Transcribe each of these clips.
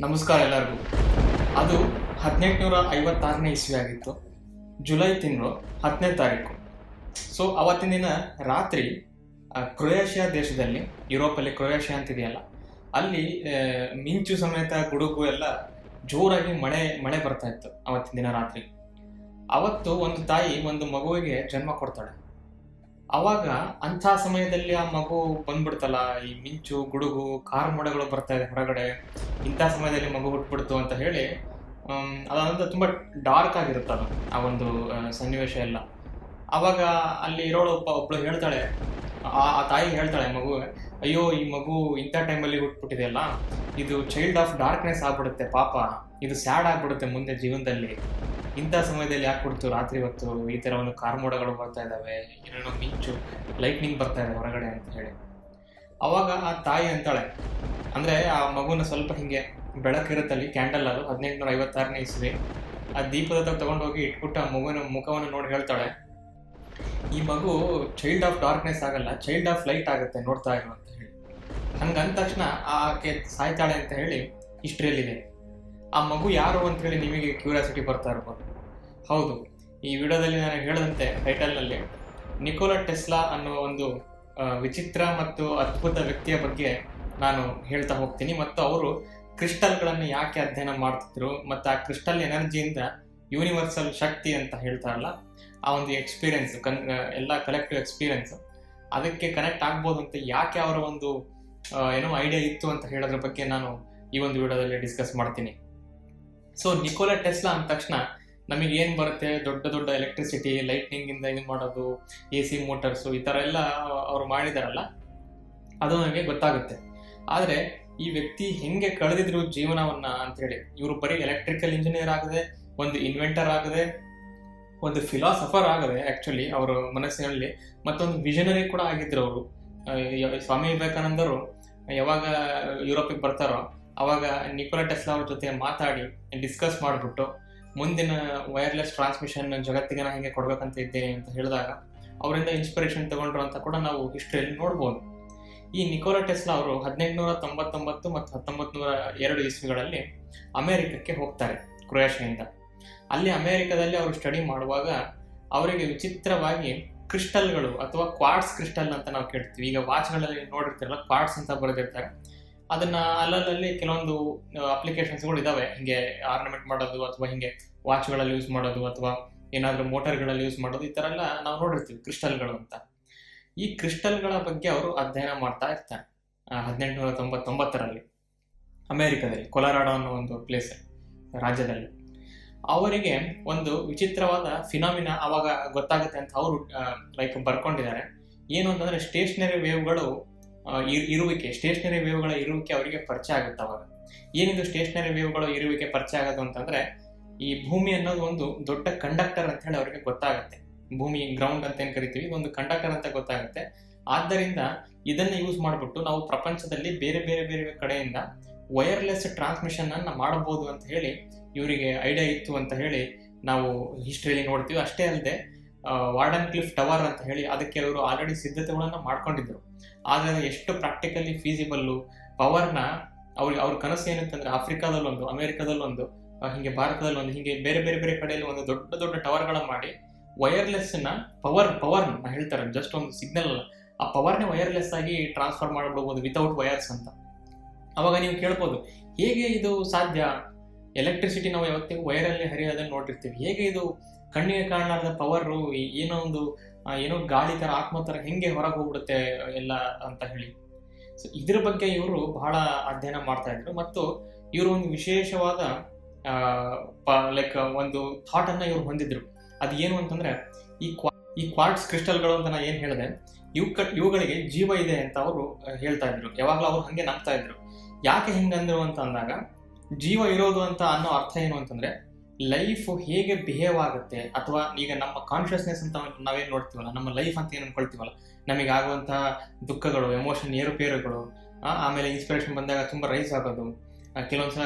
ನಮಸ್ಕಾರ ಎಲ್ಲರಿಗೂ. ಅದು 1856ನೇ ಇಸ್ವಿ ಆಗಿತ್ತು. ಜುಲೈ ತಿಂಗಳು 10ನೇ ತಾರೀಕು. ಸೊ ಅವತ್ತಿನ ದಿನ ರಾತ್ರಿ ಕ್ರೊಯೇಷಿಯಾ ದೇಶದಲ್ಲಿ, ಯುರೋಪಲ್ಲಿ ಕ್ರೊಯೇಷಿಯಾ ಅಂತಿದೆಯಲ್ಲ, ಅಲ್ಲಿ ಮಿಂಚು ಸಮೇತ ಗುಡುಗು ಎಲ್ಲ ಜೋರಾಗಿ ಮಳೆ ಬರ್ತಾ ಇತ್ತು ಅವತ್ತಿನ ದಿನ ರಾತ್ರಿ. ಅವತ್ತು ಒಂದು ತಾಯಿ ಒಂದು ಮಗುವಿಗೆ ಜನ್ಮ ಕೊಡ್ತಾಳೆ. ಅವಾಗ ಅಂಥ ಸಮಯದಲ್ಲಿ ಆ ಮಗು ಬಂದ್ಬಿಡ್ತಲ್ಲ, ಈ ಮಿಂಚು ಗುಡುಗು ಕಾರ್ ಮೋಡಗಳು ಬರ್ತಾ ಇದೆ ಹೊರಗಡೆ, ಇಂಥ ಸಮಯದಲ್ಲಿ ಮಗು ಹುಟ್ಬಿಡ್ತು ಅಂತ ಹೇಳಿ ಅದಂತ ತುಂಬ ಡಾರ್ಕ್ ಆಗಿರುತ್ತೆ ಅದು, ಆ ಒಂದು ಸನ್ನಿವೇಶ ಎಲ್ಲ. ಆವಾಗ ಅಲ್ಲಿ ಇರೋಳು ಒಬ್ಳು ಹೇಳ್ತಾಳೆ, ಆ ತಾಯಿ ಹೇಳ್ತಾಳೆ ಮಗು, ಅಯ್ಯೋ ಈ ಮಗು ಇಂಥ ಟೈಮಲ್ಲಿ ಹುಟ್ಬಿಟ್ಟಿದೆಯಲ್ಲ, ಇದು ಚೈಲ್ಡ್ ಆಫ್ ಡಾರ್ಕ್ನೆಸ್ ಆಗ್ಬಿಡುತ್ತೆ ಪಾಪ, ಇದು ಸ್ಯಾಡ್ ಆಗ್ಬಿಡುತ್ತೆ ಮುಂದೆ ಜೀವನದಲ್ಲಿ, ಇಂಥ ಸಮಯದಲ್ಲಿ ಯಾಕೆ ಕೊಡ್ತು ರಾತ್ರಿ ಹೊತ್ತು ಈ ಥರ ಒಂದು ಕಾರ್ಮೋಡಗಳು ಬರ್ತಾ ಇದ್ದಾವೆ, ಏನೇನೋ ಮಿಂಚು ಲೈಟ್ನಿಂಗ್ ಬರ್ತಾ ಇದೆ ಹೊರಗಡೆ ಅಂತ ಹೇಳಿ. ಅವಾಗ ಆ ತಾಯಿ ಅಂತಾಳೆ, ಅಂದರೆ ಆ ಮಗುನ ಸ್ವಲ್ಪ ಹಿಂಗೆ ಬೆಳಕಿರುತ್ತಲ್ಲಿ ಕ್ಯಾಂಡಲ್, ಅದು 1856ನೇ ಇಸ್ವಿ, ಆ ದೀಪದ ತಗೊಂಡೋಗಿ ಇಟ್ಬಿಟ್ಟು ಆ ಮಗುವಿನ ಮುಖವನ್ನು ನೋಡಿ ಹೇಳ್ತಾಳೆ, ಈ ಮಗು ಚೈಲ್ಡ್ ಆಫ್ ಡಾರ್ಕ್ನೆಸ್ ಆಗಲ್ಲ, ಚೈಲ್ಡ್ ಆಫ್ ಲೈಟ್ ಆಗುತ್ತೆ, ನೋಡ್ತಾ ಇರು ಅಂತ ಹೇಳಿ. ಹಂಗಂದ ತಕ್ಷಣ ಆಕೆ ಸಾಯ್ತಾಳೆ ಅಂತ ಹೇಳಿ ಹಿಸ್ಟ್ರಿಯಲ್ಲಿದೆ. ಆ ಮಗು ಯಾರು ಅಂತೇಳಿ ನಿಮಗೆ ಕ್ಯೂರಿಯಾಸಿಟಿ ಬರ್ತಾ ಇರ್ಬೋದು. ಹೌದು, ಈ ವಿಡಿಯೋದಲ್ಲಿ ನಾನು ಹೇಳಿದಂತೆ ಟೈಟಲ್ನಲ್ಲಿ ನಿಕೋಲಾ ಟೆಸ್ಲಾ ಅನ್ನೋ ಒಂದು ವಿಚಿತ್ರ ಮತ್ತು ಅದ್ಭುತ ವ್ಯಕ್ತಿಯ ಬಗ್ಗೆ ನಾನು ಹೇಳ್ತಾ ಹೋಗ್ತೀನಿ. ಮತ್ತು ಅವರು ಕ್ರಿಸ್ಟಲ್ಗಳನ್ನು ಯಾಕೆ ಅಧ್ಯಯನ ಮಾಡ್ತಿದ್ರು, ಮತ್ತು ಆ ಕ್ರಿಸ್ಟಲ್ ಎನರ್ಜಿಯಿಂದ ಯೂನಿವರ್ಸಲ್ ಶಕ್ತಿ ಅಂತ ಹೇಳ್ತಾರಲ್ಲ, ಆ ಒಂದು ಎಕ್ಸ್ಪೀರಿಯನ್ಸ್ ಎಲ್ಲ ಕಲೆಕ್ಟಿವ್ ಎಕ್ಸ್ಪೀರಿಯನ್ಸ್ ಅದಕ್ಕೆ ಕನೆಕ್ಟ್ ಆಗ್ಬೋದು ಅಂತ ಯಾಕೆ ಅವರ ಒಂದು ಏನೋ ಐಡಿಯಾ ಇತ್ತು ಅಂತ ಹೇಳೋದ್ರ ಬಗ್ಗೆ ನಾನು ಈ ಒಂದು ವಿಡಿಯೋದಲ್ಲಿ ಡಿಸ್ಕಸ್ ಮಾಡ್ತೀನಿ. ಸೊ ನಿಕೋಲಾ ಟೆಸ್ಲಾ ಅಂದ ತಕ್ಷಣ ನಮಗೆ ಏನು ಬರುತ್ತೆ, ದೊಡ್ಡ ದೊಡ್ಡ ಎಲೆಕ್ಟ್ರಿಸಿಟಿ ಲೈಟ್ನಿಂಗಿಂದ ಇದು ಮಾಡೋದು, AC ಮೋಟರ್ಸು ಈ ಥರ ಎಲ್ಲ ಅವ್ರು ಮಾಡಿದಾರಲ್ಲ, ಅದು ನನಗೆ ಗೊತ್ತಾಗುತ್ತೆ. ಆದರೆ ಈ ವ್ಯಕ್ತಿ ಹೆಂಗೆ ಕಳೆದಿದ್ರು ಜೀವನವನ್ನ ಅಂತೇಳಿ, ಇವರು ಬರೀ ಎಲೆಕ್ಟ್ರಿಕಲ್ ಇಂಜಿನಿಯರ್ ಆಗದೆ, ಒಂದು ಇನ್ವೆಂಟರ್ ಆಗದೆ, ಒಂದು ಫಿಲಾಸಫರ್ ಆಗದೆ ಆ್ಯಕ್ಚುಲಿ ಅವರ ಮನಸ್ಸಿನಲ್ಲಿ, ಮತ್ತೊಂದು ವಿಷನರಿ ಕೂಡ ಆಗಿದ್ರು ಅವರು. ಸ್ವಾಮಿ ವಿವೇಕಾನಂದರು ಯಾವಾಗ ಯುರೋಪಿಗೆ ಬರ್ತಾರೋ ಅವಾಗ ನಿಕೋಲಾ ಟೆಸ್ಲಾ ಅವ್ರ ಜೊತೆ ಮಾತಾಡಿ ಡಿಸ್ಕಸ್ ಮಾಡಿಬಿಟ್ಟು ಮುಂದಿನ ವೈರ್ಲೆಸ್ ಟ್ರಾನ್ಸ್ಮಿಷನ್ ಜಗತ್ತಿಗೆ ನಾನು ಹೇಗೆ ಕೊಡ್ಬೇಕಂತ ಇದ್ದೇನೆ ಅಂತ ಹೇಳಿದಾಗ ಅವರಿಂದ ಇನ್ಸ್ಪಿರೇಷನ್ ತಗೊಂಡ್ರು ಅಂತ ಕೂಡ ನಾವು ಹಿಸ್ಟ್ರಿಯಲ್ಲಿ ನೋಡ್ಬೋದು. ಈ ನಿಕೋಲಾ ಟೆಸ್ಲಾ ಅವರು 1899 ಮತ್ತು 1902 ಇಸ್ವಿಗಳಲ್ಲಿ ಅಮೆರಿಕಕ್ಕೆ ಹೋಗ್ತಾರೆ ಕ್ರೊಯೇಷಿಯಾದಿಂದ. ಅಲ್ಲಿ ಅಮೆರಿಕದಲ್ಲಿ ಅವರು ಸ್ಟಡಿ ಮಾಡುವಾಗ ಅವರಿಗೆ ವಿಚಿತ್ರವಾಗಿ ಕ್ರಿಸ್ಟಲ್ಗಳು ಅಥವಾ ಕ್ವಾರ್ಟ್ಸ್ ಕ್ರಿಸ್ಟಲ್ ಅಂತ ನಾವು ಕೇಳ್ತೀವಿ. ಈಗ ವಾಚ್ಗಳಲ್ಲಿ ನೋಡಿರ್ತಿರಲ್ಲ, ಕ್ವಾರ್ಟ್ಸ್ ಅಂತ ಬರೆದಿರ್ತಾರೆ, ಅದನ್ನ ಅಲ್ಲಲ್ಲಿ ಕೆಲವೊಂದು ಅಪ್ಲಿಕೇಶನ್ಸ್ಗಳು ಇದಾವೆ, ಹಿಂಗೆ ಆರ್ನಮೆಂಟ್ ಮಾಡೋದು ಅಥವಾ ಹಿಂಗೆ ವಾಚ್ಗಳಲ್ಲಿ ಯೂಸ್ ಮಾಡೋದು ಅಥವಾ ಏನಾದರೂ ಮೋಟರ್ಗಳಲ್ಲಿ ಯೂಸ್ ಮಾಡೋದು, ಈ ಥರ ಎಲ್ಲ ನಾವು ನೋಡಿರ್ತೀವಿ ಕ್ರಿಸ್ಟಲ್ಗಳು ಅಂತ. ಈ ಕ್ರಿಸ್ಟಲ್ಗಳ ಬಗ್ಗೆ ಅವರು ಅಧ್ಯಯನ ಮಾಡ್ತಾ ಇರ್ತಾರೆ 1899ರಲ್ಲಿ ಅಮೆರಿಕದಲ್ಲಿ, ಕೊಲರಾಡೋ ಅನ್ನೋ ಒಂದು ಪ್ಲೇಸ್ ರಾಜ್ಯದಲ್ಲಿ. ಅವರಿಗೆ ಒಂದು ವಿಚಿತ್ರವಾದ ಫಿನಾಮಿನಾ ಅವಾಗ ಗೊತ್ತಾಗುತ್ತೆ ಅಂತ ಅವರು ಬರ್ಕೊಂಡಿದ್ದಾರೆ. ಏನು ಅಂತಂದ್ರೆ ಸ್ಟೇಷನರಿ ವೇವ್ಗಳ ಇರುವಿಕೆ ಅವರಿಗೆ ಪರಿಚಯ ಆಗುತ್ತೆ. ಅವಾಗ ಏನಿದು ಸ್ಟೇಷನರಿ ವೇವ್ಗಳ ಇರುವಿಕೆ ಪರಿಚಯ ಆಗೋದು ಅಂತಂದ್ರೆ, ಈ ಭೂಮಿ ಅನ್ನೋದು ಒಂದು ದೊಡ್ಡ ಕಂಡಕ್ಟರ್ ಅಂತ ಹೇಳಿ ಅವರಿಗೆ ಗೊತ್ತಾಗುತ್ತೆ. ಭೂಮಿ ಗ್ರೌಂಡ್ ಅಂತ ಏನ್ ಕರಿತೀವಿ, ಒಂದು ಕಂಡಕ್ಟರ್ ಅಂತ ಗೊತ್ತಾಗುತ್ತೆ. ಆದ್ದರಿಂದ ಇದನ್ನ ಯೂಸ್ ಮಾಡಿಬಿಟ್ಟು ನಾವು ಪ್ರಪಂಚದಲ್ಲಿ ಬೇರೆ ಬೇರೆ ಬೇರೆ ಕಡೆಯಿಂದ ವೈರ್ಲೆಸ್ ಟ್ರಾನ್ಸ್ಮಿಷನ್ ಅನ್ನ ಮಾಡಬಹುದು ಅಂತ ಹೇಳಿ ಇವರಿಗೆ ಐಡಿಯಾ ಇತ್ತು ಅಂತ ಹೇಳಿ ನಾವು ಹಿಸ್ಟ್ರಿಯಲ್ಲಿ ನೋಡ್ತೀವಿ. ಅಷ್ಟೇ ಅಲ್ಲದೆ ವಾರ್ಡನ್ ಕ್ಲಿಫ್ ಟವರ್ ಅಂತ ಹೇಳಿ ಅದಕ್ಕೆ ಅವರು ಆಲ್ರೆಡಿ ಸಿದ್ಧತೆಗಳನ್ನ ಮಾಡ್ಕೊಂಡಿದ್ರು. ಆದರೆ ಅದು ಎಷ್ಟು ಪ್ರಾಕ್ಟಿಕಲಿ ಫೀಸಿಬಲ್ಲು, ಪವರ್ನ ಅವ್ರ ಕನಸು ಏನಂತಂದ್ರೆ ಆಫ್ರಿಕಾದಲ್ಲೊಂದು, ಅಮೆರಿಕದಲ್ಲೊಂದು, ಹಿಂಗೆ ಭಾರತದಲ್ಲೊಂದು, ಹಿಂಗೆ ಬೇರೆ ಬೇರೆ ಬೇರೆ ಕಡೆಯಲ್ಲಿ ಒಂದು ದೊಡ್ಡ ದೊಡ್ಡ ಟವರ್ಗಳನ್ನ ಮಾಡಿ ವೈರ್ಲೆಸ್ನ ಪವರ್ನ ಹೇಳ್ತಾರೆ, ಜಸ್ಟ್ ಒಂದು ಸಿಗ್ನಲ್ ಅಲ್ಲ, ಆ ಪವರ್ನೇ ವೈರ್ಲೆಸ್ ಆಗಿ ಟ್ರಾನ್ಸ್ಫರ್ ಮಾಡ್ಬಿಡ್ಬೋದು ವಿತೌಟ್ ವೈರ್ಸ್ ಅಂತ. ಅವಾಗ ನೀವು ಕೇಳ್ಬೋದು, ಹೇಗೆ ಇದು ಸಾಧ್ಯ? ಎಲೆಕ್ಟ್ರಿಸಿಟಿ ನಾವು ಯಾವತ್ತಿಗೂ ವೈರಲ್ಲಿ ಹರಿಯೋದನ್ನು ನೋಡಿರ್ತೀವಿ, ಹೇಗೆ ಇದು ಕಣ್ಣಿಗೆ ಕಾಣಲಾರದ ಪವರು ಏನೋ ಗಾಳಿ ಥರ ಆತ್ಮ ಥರ ಹೆಂಗೆ ಹೊರಗೆ ಹೋಗ್ಬಿಡುತ್ತೆ ಎಲ್ಲ ಅಂತ ಹೇಳಿ. ಸೊ ಇದ್ರ ಬಗ್ಗೆ ಇವರು ಬಹಳ ಅಧ್ಯಯನ ಮಾಡ್ತಾ ಇದ್ರು. ಮತ್ತು ಇವರು ಒಂದು ವಿಶೇಷವಾದ ಒಂದು ಥಾಟ್ ಅನ್ನ ಇವರು ಹೊಂದಿದ್ರು. ಅದು ಏನು ಅಂತಂದ್ರೆ, ಈ ಕ್ವಾರ್ಟ್ಸ್ ಕ್ರಿಸ್ಟಲ್ಗಳು ಅಂತ ನಾನು ಏನು ಹೇಳಿದೆ, ಇವುಗಳಿಗೆ ಜೀವ ಇದೆ ಅಂತ ಅವರು ಹೇಳ್ತಾ ಇದ್ರು. ಯಾವಾಗಲೂ ಅವರು ಹಾಗೆ ನಂಬ್ತಾ ಇದ್ರು. ಯಾಕೆ ಹಿಂಗಂದ್ರು ಅಂತ ಅಂದಾಗ, ಜೀವ ಇರೋದು ಅಂತ ಅನ್ನೋ ಅರ್ಥ ಏನು ಅಂತಂದ್ರೆ, ಲೈಫ್ ಹೇಗೆ ಬಿಹೇವ್ ಆಗುತ್ತೆ, ಅಥವಾ ಈಗ ನಮ್ಮ ಕಾನ್ಷಿಯಸ್ನೆಸ್ ಅಂತ ನಾವೇನು ನೋಡ್ತೀವಲ್ಲ, ನಮ್ಮ ಲೈಫ್ ಅಂತ ಏನು ಅನ್ಕೊಳ್ತೀವಲ್ಲ, ನಮಗೆ ಆಗುವಂತಹ ದುಃಖಗಳು, ಎಮೋಷನ್ ಏರುಪೇರುಗಳು, ಆಮೇಲೆ ಇನ್ಸ್ಪಿರೇಷನ್ ಬಂದಾಗ ತುಂಬ ರೈಸ್ ಆಗೋದು, ಕೆಲವೊಂದ್ಸಲ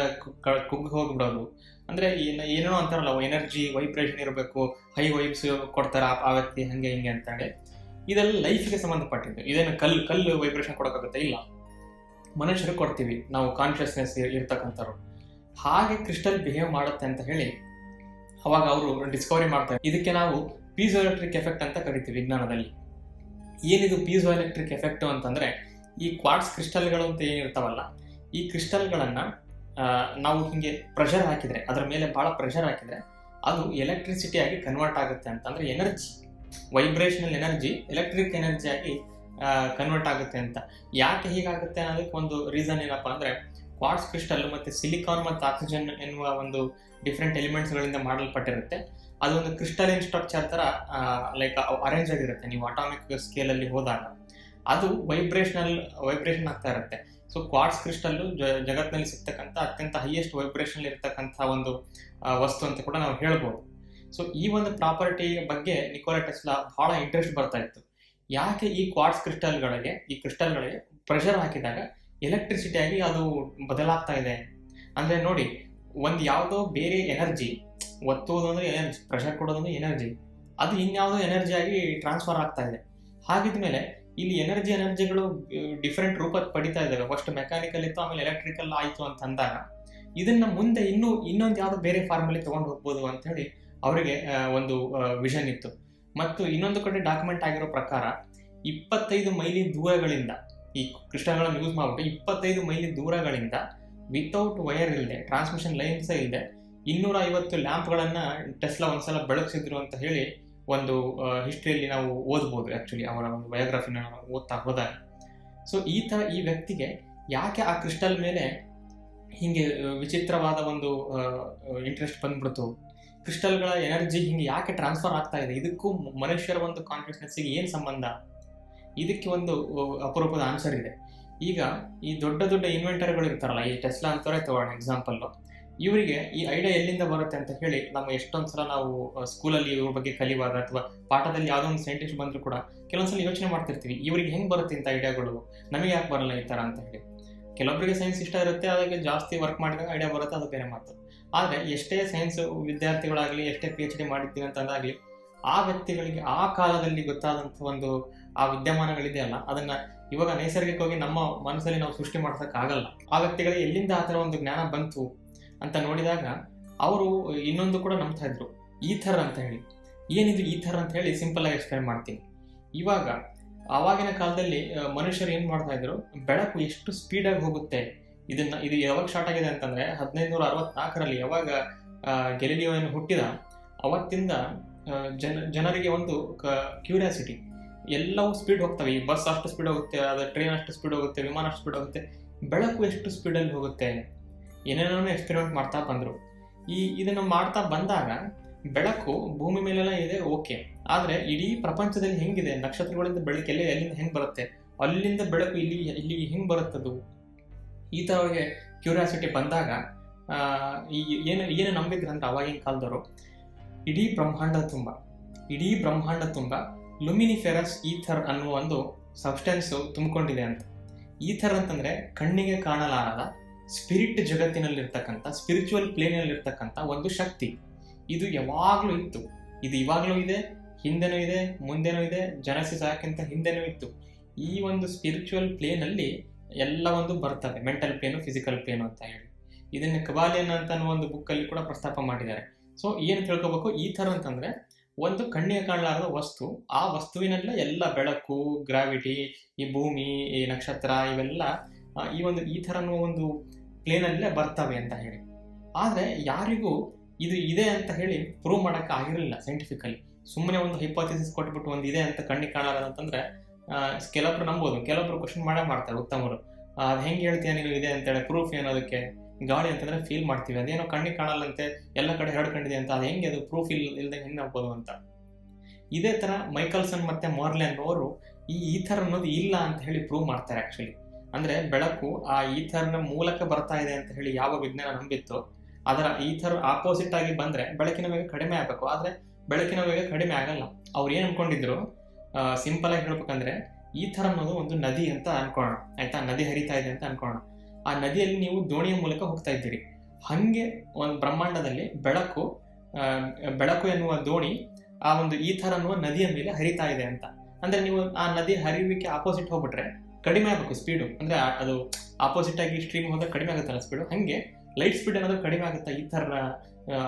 ಕುಗ್ಗಿ ಹೋಗ್ಬಿಡೋದು, ಅಂದ್ರೆ ಏನೇನೋ ಅಂತಾರಲ್ಲ, ಎನರ್ಜಿ ವೈಬ್ರೇಷನ್ ಇರಬೇಕು, ಹೈ ವೈಬ್ಸ್ ಕೊಡ್ತಾರೆ ಆ ವ್ಯಕ್ತಿ, ಹಂಗೆ ಹಿಂಗೆ ಅಂತೇಳಿ. ಇದೆಲ್ಲ ಲೈಫ್ಗೆ ಸಂಬಂಧಪಟ್ಟಿದ್ದು. ಇದೇನು ಕಲ್ಲು ವೈಬ್ರೇಷನ್ ಕೊಡೋಕ್ಕಾಗುತ್ತೆ? ಇಲ್ಲ, ಮನುಷ್ಯರಿಗೆ ಕೊಡ್ತೀವಿ ನಾವು, ಕಾನ್ಷಿಯಸ್ನೆಸ್ ಇರ್ತಕ್ಕಂಥವ್ರು. ಹಾಗೆ ಕ್ರಿಸ್ಟಲ್ ಬಿಹೇವ್ ಮಾಡುತ್ತೆ ಅಂತ ಹೇಳಿ ಅವಾಗ ಅವರು ಡಿಸ್ಕವರಿ ಮಾಡ್ತಾರೆ. ಇದಕ್ಕೆ ನಾವು ಪೀಸೋ ಎಲೆಕ್ಟ್ರಿಕ್ ಎಫೆಕ್ಟ್ ಅಂತ ಕರಿತೀವಿ ವಿಜ್ಞಾನದಲ್ಲಿ. ಏನಿದು ಪೀಸೋ ಎಲೆಕ್ಟ್ರಿಕ್ ಎಫೆಕ್ಟ್ ಅಂತಂದ್ರೆ, ಈ ಕ್ವಾರ್ಟ್ಸ್ ಕ್ರಿಸ್ಟಲ್ಗಳು ಅಂತ ಏನಿರ್ತಾವಲ್ಲ, ಈ ಕ್ರಿಸ್ಟಲ್ಗಳನ್ನ ನಾವು ಹಿಂಗೆ ಪ್ರೆಷರ್ ಹಾಕಿದ್ರೆ, ಅದರ ಮೇಲೆ ಬಹಳ ಪ್ರೆಷರ್ ಹಾಕಿದ್ರೆ ಅದು ಎಲೆಕ್ಟ್ರಿಸಿಟಿ ಆಗಿ ಕನ್ವರ್ಟ್ ಆಗುತ್ತೆ ಅಂತ. ಅಂದ್ರೆ energy, vibrational energy electric energy ಆಗಿ ಕನ್ವರ್ಟ್ ಆಗುತ್ತೆ ಅಂತ. ಯಾಕೆ ಹೀಗಾಗುತ್ತೆ ಅನ್ನೋದಕ್ಕೆ ಒಂದು ರೀಸನ್ ಏನಪ್ಪಾ ಅಂದ್ರೆ, ಕ್ವಾರ್ಟ್ಸ್ ಕ್ರಿಸ್ಟಲ್ ಮತ್ತೆ ಸಿಲಿಕಾನ್ ಮತ್ತು ಆಕ್ಸಿಜನ್ ಎನ್ನುವ ಒಂದು ಡಿಫ್ರೆಂಟ್ ಎಲಿಮೆಂಟ್ಸ್ಗಳಿಂದ ಮಾಡಲ್ಪಟ್ಟಿರುತ್ತೆ. ಅದು ಒಂದು ಕ್ರಿಸ್ಟಲಿನ್ ಸ್ಟ್ರಕ್ಚರ್ ತರ ಲೈಕ್ ಅರೇಂಜ್ ಆಗಿರುತ್ತೆ. ನೀವು ಅಟಾಮಿಕ್ ಸ್ಕೇಲಲ್ಲಿ ಹೋದಾಗ ಅದು ವೈಬ್ರೇಷನ್ ಆಗ್ತಾ ಇರುತ್ತೆ. ಸೊ ಕ್ವಾರ್ಟ್ಸ್ ಕ್ರಿಸ್ಟಲ್ ಜಗತ್ತಿನಲ್ಲಿ ಸಿಗ್ತಕ್ಕಂಥ ಅತ್ಯಂತ ಹೈಯೆಸ್ಟ್ ವೈಬ್ರೇಷನ್ ಇರ್ತಕ್ಕಂಥ ಒಂದು ವಸ್ತು ಅಂತ ಕೂಡ ನಾವು ಹೇಳ್ಬೋದು. ಸೊ ಈ ಒಂದು ಪ್ರಾಪರ್ಟಿ ಬಗ್ಗೆ ನಿಕೋಲಾ ಟೆಸ್ಲಾ ಬಹಳ ಇಂಟ್ರೆಸ್ಟ್ ಬರ್ತಾ ಇತ್ತು. ಯಾಕೆ ಈ ಕ್ವಾರ್ಟ್ಸ್ ಕ್ರಿಸ್ಟಲ್ಗಳಿಗೆ ಪ್ರೆಷರ್ ಹಾಕಿದಾಗ ಎಲೆಕ್ಟ್ರಿಸಿಟಿ ಆಗಿ ಅದು ಬದಲಾಗ್ತಾ ಇದೆ ಅಂದ್ರೆ, ನೋಡಿ, ಒಂದು ಯಾವುದೋ ಬೇರೆ ಎನರ್ಜಿ, ಒತ್ತುವುದು ಅಂದ್ರೆ ಎನರ್ಜಿ, ಪ್ರೆಷರ್ ಕೊಡೋದಂದ್ರೆ ಎನರ್ಜಿ, ಅದು ಇನ್ಯಾವುದೋ ಎನರ್ಜಿ ಆಗಿ ಟ್ರಾನ್ಸ್ಫರ್ ಆಗ್ತಾ ಇದೆ. ಹಾಗಿದ್ಮೇಲೆ ಇಲ್ಲಿ ಎನರ್ಜಿಗಳು ಡಿಫ್ರೆಂಟ್ ರೂಪ ಪಡಿತಾ ಇದ್ದಾವೆ. ಫಸ್ಟ್ ಮೆಕ್ಯಾನಿಕಲ್ ಇತ್ತು, ಆಮೇಲೆ ಎಲೆಕ್ಟ್ರಿಕಲ್ ಆಯಿತು ಅಂತ ಅಂದಾಗ ಇದನ್ನ ಮುಂದೆ ಇನ್ನೊಂದು ಯಾವುದೋ ಬೇರೆ ಫಾರ್ಮಲ್ಲಿ ತಗೊಂಡು ಹೋಗ್ಬೋದು ಅಂತ ಹೇಳಿ ಅವರಿಗೆ ಒಂದು ವಿಷನ್ ಇತ್ತು. ಮತ್ತು ಇನ್ನೊಂದು ಕಡೆ ಡಾಕ್ಯುಮೆಂಟ್ ಆಗಿರೋ ಪ್ರಕಾರ 25 ಮೈಲಿ ದೂರಗಳಿಂದ ಈ ಕ್ರಿಸ್ಟಲ್ಗಳನ್ನು ಯೂಸ್ ಮಾಡ್ಬಿಟ್ಟು 25 ಮೈಲಿ ದೂರಗಳಿಂದ ವಿತೌಟ್ ವೈರ್ ಇಲ್ಲದೆ, ಟ್ರಾನ್ಸ್ಮಿಷನ್ ಲೈನ್ಸ್ ಇಲ್ಲದೆ 250 ಲ್ಯಾಂಪ್ಗಳನ್ನ ಟೆಸ್ಲಾ ಒಂದ್ಸಲ ಬೆಳಗಿಸಿದ್ರು ಅಂತ ಹೇಳಿ ಒಂದು ಹಿಸ್ಟ್ರಿಯಲ್ಲಿ ನಾವು ಓದ್ಬೋದು. ಆಕ್ಚುಲಿ ಅವರ ಒಂದು ಬಯೋಗ್ರಫಿನ ಓದ್ತಾ ಹೋದಾಗ. ಸೊ ಈ ವ್ಯಕ್ತಿಗೆ ಯಾಕೆ ಆ ಕ್ರಿಸ್ಟಲ್ ಮೇಲೆ ಹಿಂಗೆ ವಿಚಿತ್ರವಾದ ಒಂದು ಇಂಟ್ರೆಸ್ಟ್ ಬಂದ್ಬಿಡ್ತು, ಕ್ರಿಸ್ಟಲ್ಗಳ ಎನರ್ಜಿ ಹಿಂಗೆ ಯಾಕೆ ಟ್ರಾನ್ಸ್ಫರ್ ಆಗ್ತಾ ಇದೆ, ಇದಕ್ಕೂ ಮನುಷ್ಯರ ಒಂದು ಕಾನ್ಷಿಯಸ್ನೆಸ್ಸಿಗೆ ಏನು ಸಂಬಂಧ? ಇದಕ್ಕೆ ಒಂದು ಅಪರೂಪದ ಆನ್ಸರ್ ಇದೆ. ಈಗ ಈ ದೊಡ್ಡ ಇನ್ವೆಂಟರ್ಗಳು ಇರ್ತಾರಲ್ಲ, ಈ ಟೆಸ್ಲಾ ಅಂತವರೇ ತಗೋಣ ಎಕ್ಸಾಂಪಲ್ಲು. ಇವರಿಗೆ ಈ ಐಡಿಯಾ ಎಲ್ಲಿಂದ ಬರುತ್ತೆ ಅಂತ ಹೇಳಿ ನಾವು ಎಷ್ಟೊಂದ್ಸಲ ನಾವು ಸ್ಕೂಲಲ್ಲಿ ಇವ್ರ ಬಗ್ಗೆ ಕಲಿಯುವಾಗ ಅಥವಾ ಪಾಠದಲ್ಲಿ ಯಾವುದೋ ಒಂದು ಸೈಂಟಿಸ್ಟ್ ಬಂದರೂ ಕೂಡ ಕೆಲವೊಂದ್ಸಲ ಯೋಚನೆ ಮಾಡ್ತಿರ್ತೀವಿ, ಇವ್ರಿಗೆ ಹೆಂಗೆ ಬರುತ್ತೆ ಇಂಥ ಐಡಿಯಾಗಳು, ನಮಗೆ ಯಾಕೆ ಬರಲ್ಲ ಈ ಥರ ಅಂತ ಹೇಳಿ. ಕೆಲವೊಬ್ಬರಿಗೆ ಸೈನ್ಸ್ ಇಷ್ಟ ಇರುತ್ತೆ, ಅದಕ್ಕೆ ಜಾಸ್ತಿ ವರ್ಕ್ ಮಾಡಿದಾಗ ಐಡಿಯಾ ಬರುತ್ತೆ, ಅದು ಬೇರೆ ಮಾತು. ಆದರೆ ಎಷ್ಟೇ ಸೈನ್ಸ್ ವಿದ್ಯಾರ್ಥಿಗಳಾಗಲಿ, ಎಷ್ಟೇ PhD ಮಾಡಿದ್ದೀವಿ ಅಂತಂದಾಗಲಿ, ಆ ವ್ಯಕ್ತಿಗಳಿಗೆ ಆ ಕಾಲದಲ್ಲಿ ಗೊತ್ತಾದಂಥ ಒಂದು ಆ ವಿದ್ಯಮಾನಗಳಿದೆಯಲ್ಲ, ಅದನ್ನ ಇವಾಗ ನೈಸರ್ಗಿಕವಾಗಿ ನಮ್ಮ ಮನಸ್ಸಲ್ಲಿ ನಾವು ಸೃಷ್ಟಿ ಮಾಡ್ಸೋಕ್ಕಾಗಲ್ಲ. ಆ ವ್ಯಕ್ತಿಗಳಿಗೆ ಎಲ್ಲಿಂದ ಆ ಥರ ಒಂದು ಜ್ಞಾನ ಬಂತು ಅಂತ ನೋಡಿದಾಗ ಅವರು ಇನ್ನೊಂದು ಕೂಡ ನಂಬ್ತಾ ಇದ್ರು, ಈಥರ್ ಅಂತ ಹೇಳಿ. ಏನಿದು ಈಥರ್ ಅಂತ ಹೇಳಿ ಸಿಂಪಲ್ ಆಗಿ ಎಕ್ಸ್ಪ್ಲೈನ್ ಮಾಡ್ತೀನಿ. ಇವಾಗ ಆವಾಗಿನ ಕಾಲದಲ್ಲಿ ಮನುಷ್ಯರು ಏನು ಮಾಡ್ತಾ ಇದ್ರು, ಬೆಳಕು ಎಷ್ಟು ಸ್ಪೀಡಾಗಿ ಹೋಗುತ್ತೆ, ಇದು ಯಾವಾಗ ಸ್ಟಾರ್ಟ್ ಆಗಿದೆ ಅಂತಂದ್ರೆ 1564ರಲ್ಲಿ ಯಾವಾಗ ಗೆಲಿಲಿಯೋ ಹುಟ್ಟಿದ ಅವತ್ತಿಂದ ಜನರಿಗೆ ಒಂದು ಕ್ಯೂರಿಯಾಸಿಟಿ, ಎಲ್ಲವೂ ಸ್ಪೀಡ್ ಹೋಗ್ತವೆ. ಈ ಬಸ್ ಅಷ್ಟು ಸ್ಪೀಡ್ ಹೋಗುತ್ತೆ, ಅದು ಟ್ರೈನ್ ಅಷ್ಟು ಸ್ಪೀಡ್ ಹೋಗುತ್ತೆ, ವಿಮಾನ ಅಷ್ಟು ಸ್ಪೀಡ್ ಹೋಗುತ್ತೆ, ಬೆಳಕು ಎಷ್ಟು ಸ್ಪೀಡಲ್ಲಿ ಹೋಗುತ್ತೆ, ಏನೇನೋ ಎಕ್ಸ್ಪೆರಿಮೆಂಟ್ ಮಾಡ್ತಾ ಬಂದರು. ಇದನ್ನು ಮಾಡ್ತಾ ಬಂದಾಗ ಬೆಳಕು ಭೂಮಿ ಮೇಲೆಲ್ಲ ಇದೆ ಓಕೆ, ಆದರೆ ಇಡೀ ಪ್ರಪಂಚದಲ್ಲಿ ಹೆಂಗಿದೆ, ನಕ್ಷತ್ರಗಳಿಂದ ಬೆಳಕು ಎಲ್ಲಿಂದ ಹೆಂಗೆ ಬರುತ್ತೆ, ಅಲ್ಲಿಂದ ಬೆಳಕು ಇಲ್ಲಿ ಹೆಂಗೆ ಬರುತ್ತದು, ಈ ಥರವಾಗಿ ಕ್ಯೂರಿಯಾಸಿಟಿ ಬಂದಾಗ ಏನು ನಂಬಿದ್ರು ಅಂದ್ರೆ ಅವಾಗಿನ ಕಾಲದವರು, ಇಡೀ ಬ್ರಹ್ಮಾಂಡ ತುಂಬ ಲುಮಿನಿಫೆರಸ್ ಈಥರ್ ಅನ್ನುವ ಒಂದು ಸಬ್ಸ್ಟೆನ್ಸ್ ತುಂಬಿಕೊಂಡಿದೆ ಅಂತ. ಈಥರ್ ಅಂತಂದ್ರೆ ಕಣ್ಣಿಗೆ ಕಾಣಲಾರದ ಸ್ಪಿರಿಟ್ ಜಗತ್ತಿನಲ್ಲಿರ್ತಕ್ಕಂಥ, ಸ್ಪಿರಿಚುವಲ್ ಪ್ಲೇನಲ್ಲಿರ್ತಕ್ಕಂಥ ಒಂದು ಶಕ್ತಿ. ಇದು ಯಾವಾಗಲೂ ಇತ್ತು, ಇದು ಇವಾಗಲೂ ಇದೆ, ಹಿಂದೆನೂ ಇದೆ, ಮುಂದೆನೂ ಇದೆ, ಜನಸಿಸ್ ಆಗಕ್ಕಿಂತ ಹಿಂದೆನೂ ಇತ್ತು. ಈ ಒಂದು ಸ್ಪಿರಿಚುವಲ್ ಪ್ಲೇನಲ್ಲಿ ಎಲ್ಲ ಒಂದು ಬರ್ತವೆ, ಮೆಂಟಲ್ ಪ್ಲೇನು, ಫಿಸಿಕಲ್ ಪ್ಲೇನು ಅಂತ ಹೇಳಿ. ಇದನ್ನು ಕಬಾಲಿಯನ್ ಅಂತ ಅನ್ನೋ ಒಂದು ಬುಕ್ಕಲ್ಲಿ ಕೂಡ ಪ್ರಸ್ತಾಪ ಮಾಡಿದ್ದಾರೆ. ಸೊ ಏನು ತಿಳ್ಕೊಬೇಕು, ಈಥರ್ ಅಂತಂದ್ರೆ ಒಂದು ಕಣ್ಣಿಗೆ ಕಾಣಲಾರದ ವಸ್ತು, ಆ ವಸ್ತುವಿನೆಲ್ಲ ಎಲ್ಲ ಬೆಳಕು, ಗ್ರಾವಿಟಿ, ಈ ಭೂಮಿ, ಈ ನಕ್ಷತ್ರ, ಇವೆಲ್ಲ ಈ ಒಂದು ಈಥರ್ ಅನ್ನೋ ಒಂದು ಪ್ಲೇನಲ್ಲೇ ಬರ್ತವೆ ಅಂತ ಹೇಳಿ. ಆದರೆ ಯಾರಿಗೂ ಇದು ಇದೆ ಅಂತ ಹೇಳಿ ಪ್ರೂವ್ ಮಾಡೋಕ್ಕೆ ಆಗಿರಲಿಲ್ಲ ಸೈಂಟಿಫಿಕಲಿ. ಸುಮ್ಮನೆ ಒಂದು ಹೈಪೋಥಿಸಿಸ್ ಕೊಟ್ಬಿಟ್ಟು ಒಂದು ಇದೆ ಅಂತ ಕಣ್ಣಿಗೆ ಕಾಣಲಾರದ ಅಂತಂದ್ರೆ ಕೆಲವೊಬ್ರು ನಂಬೋದು, ಕೆಲವೊಬ್ರು ಕ್ವಶನ್ ಮಾಡ್ತಾರೆ ಉತ್ತಮರು. ಅದು ಹೆಂಗೆ ಹೇಳ್ತೀಯ ನೀನು ಇದೆ ಅಂತೇಳಿ, ಪ್ರೂಫ್ ಏನೋದಕ್ಕೆ? ಗಾಳಿ ಅಂತಂದ್ರೆ ಫೀಲ್ ಮಾಡ್ತೀವಿ, ಅದೇನೋ ಕಣ್ಣಿಗೆ ಕಾಣಲ್ಲಂತೆ, ಎಲ್ಲ ಕಡೆ ಹರಡ್ಕೊಂಡಿದೆ ಅಂತ, ಅದು ಹೆಂಗೆ, ಅದು ಪ್ರೂಫ್ ಇಲ್ಲದೆ ಹೆಂಗೆ ನಂಬೋದು ಅಂತ. ಇದೇ ಥರ ಮೈಕಲ್ಸನ್ ಮತ್ತೆ ಮಾರ್ಲೆನ್ ಅವರು ಈ ಈಥರ್ ಅನ್ನೋದು ಇಲ್ಲ ಅಂತ ಹೇಳಿ ಪ್ರೂವ್ ಮಾಡ್ತಾರೆ. ಆ್ಯಕ್ಚುಲಿ ಅಂದರೆ ಬೆಳಕು ಆ ಈಥರ್ನ ಮೂಲಕ ಬರ್ತಾ ಇದೆ ಅಂತ ಹೇಳಿ ಯಾವ ವಿಜ್ಞಾನ ನಂಬಿತ್ತು, ಅದರ ಈಥರ್ ಆಪೋಸಿಟ್ ಆಗಿ ಬಂದರೆ ಬೆಳಕಿನ ವೇಗ ಕಡಿಮೆ ಆಗಬೇಕು, ಆದರೆ ಬೆಳಕಿನ ವೇಗ ಕಡಿಮೆ ಆಗಲ್ಲ. ಅವ್ರು ಏನು ಅನ್ಕೊಂಡಿದ್ರು, ಸಿಂಪಲ್ ಆಗಿ ಹೇಳ್ಬೇಕಂದ್ರೆ ಈಥರ್ ಅನ್ನೋದು ಒಂದು ನದಿ ಅಂತ ಅನ್ಕೊಳ್ಳೋಣ, ಆಯ್ತಾ, ನದಿ ಹರಿತಾ ಇದೆ ಅಂತ ಅನ್ಕೊಳ್ಳೋಣ. ಆ ನದಿಯಲ್ಲಿ ನೀವು ದೋಣಿಯ ಮೂಲಕ ಹೋಗ್ತಾ ಇದ್ದೀರಿ. ಹಾಗೆ ಒಂದು ಬ್ರಹ್ಮಾಂಡದಲ್ಲಿ ಬೆಳಕು ಎನ್ನುವ ದೋಣಿ ಆ ಒಂದು ಈಥರ್ ಅನ್ನುವ ನದಿಯ ಮೇಲೆ ಹರಿತಾ ಇದೆ ಅಂತ. ಅಂದ್ರೆ ನೀವು ಆ ನದಿ ಹರಿಯುವಿಕೆ ಆಪೋಸಿಟ್ ಹೋಗ್ಬಿಟ್ರೆ ಕಡಿಮೆ ಆಗಬೇಕು ಸ್ಪೀಡು, ಅಂದ್ರೆ ಅದು ಆಪೋಸಿಟ್ ಆಗಿ ಸ್ಟ್ರೀಮ್ ಹೋದಾಗ ಕಡಿಮೆ ಆಗುತ್ತಲ್ಲ ಸ್ಪೀಡು. ಹಂಗೆ ಲೈಟ್ ಸ್ಪೀಡ್ ಏನಾದರೂ ಕಡಿಮೆ ಆಗುತ್ತಾ ಈ ಥರ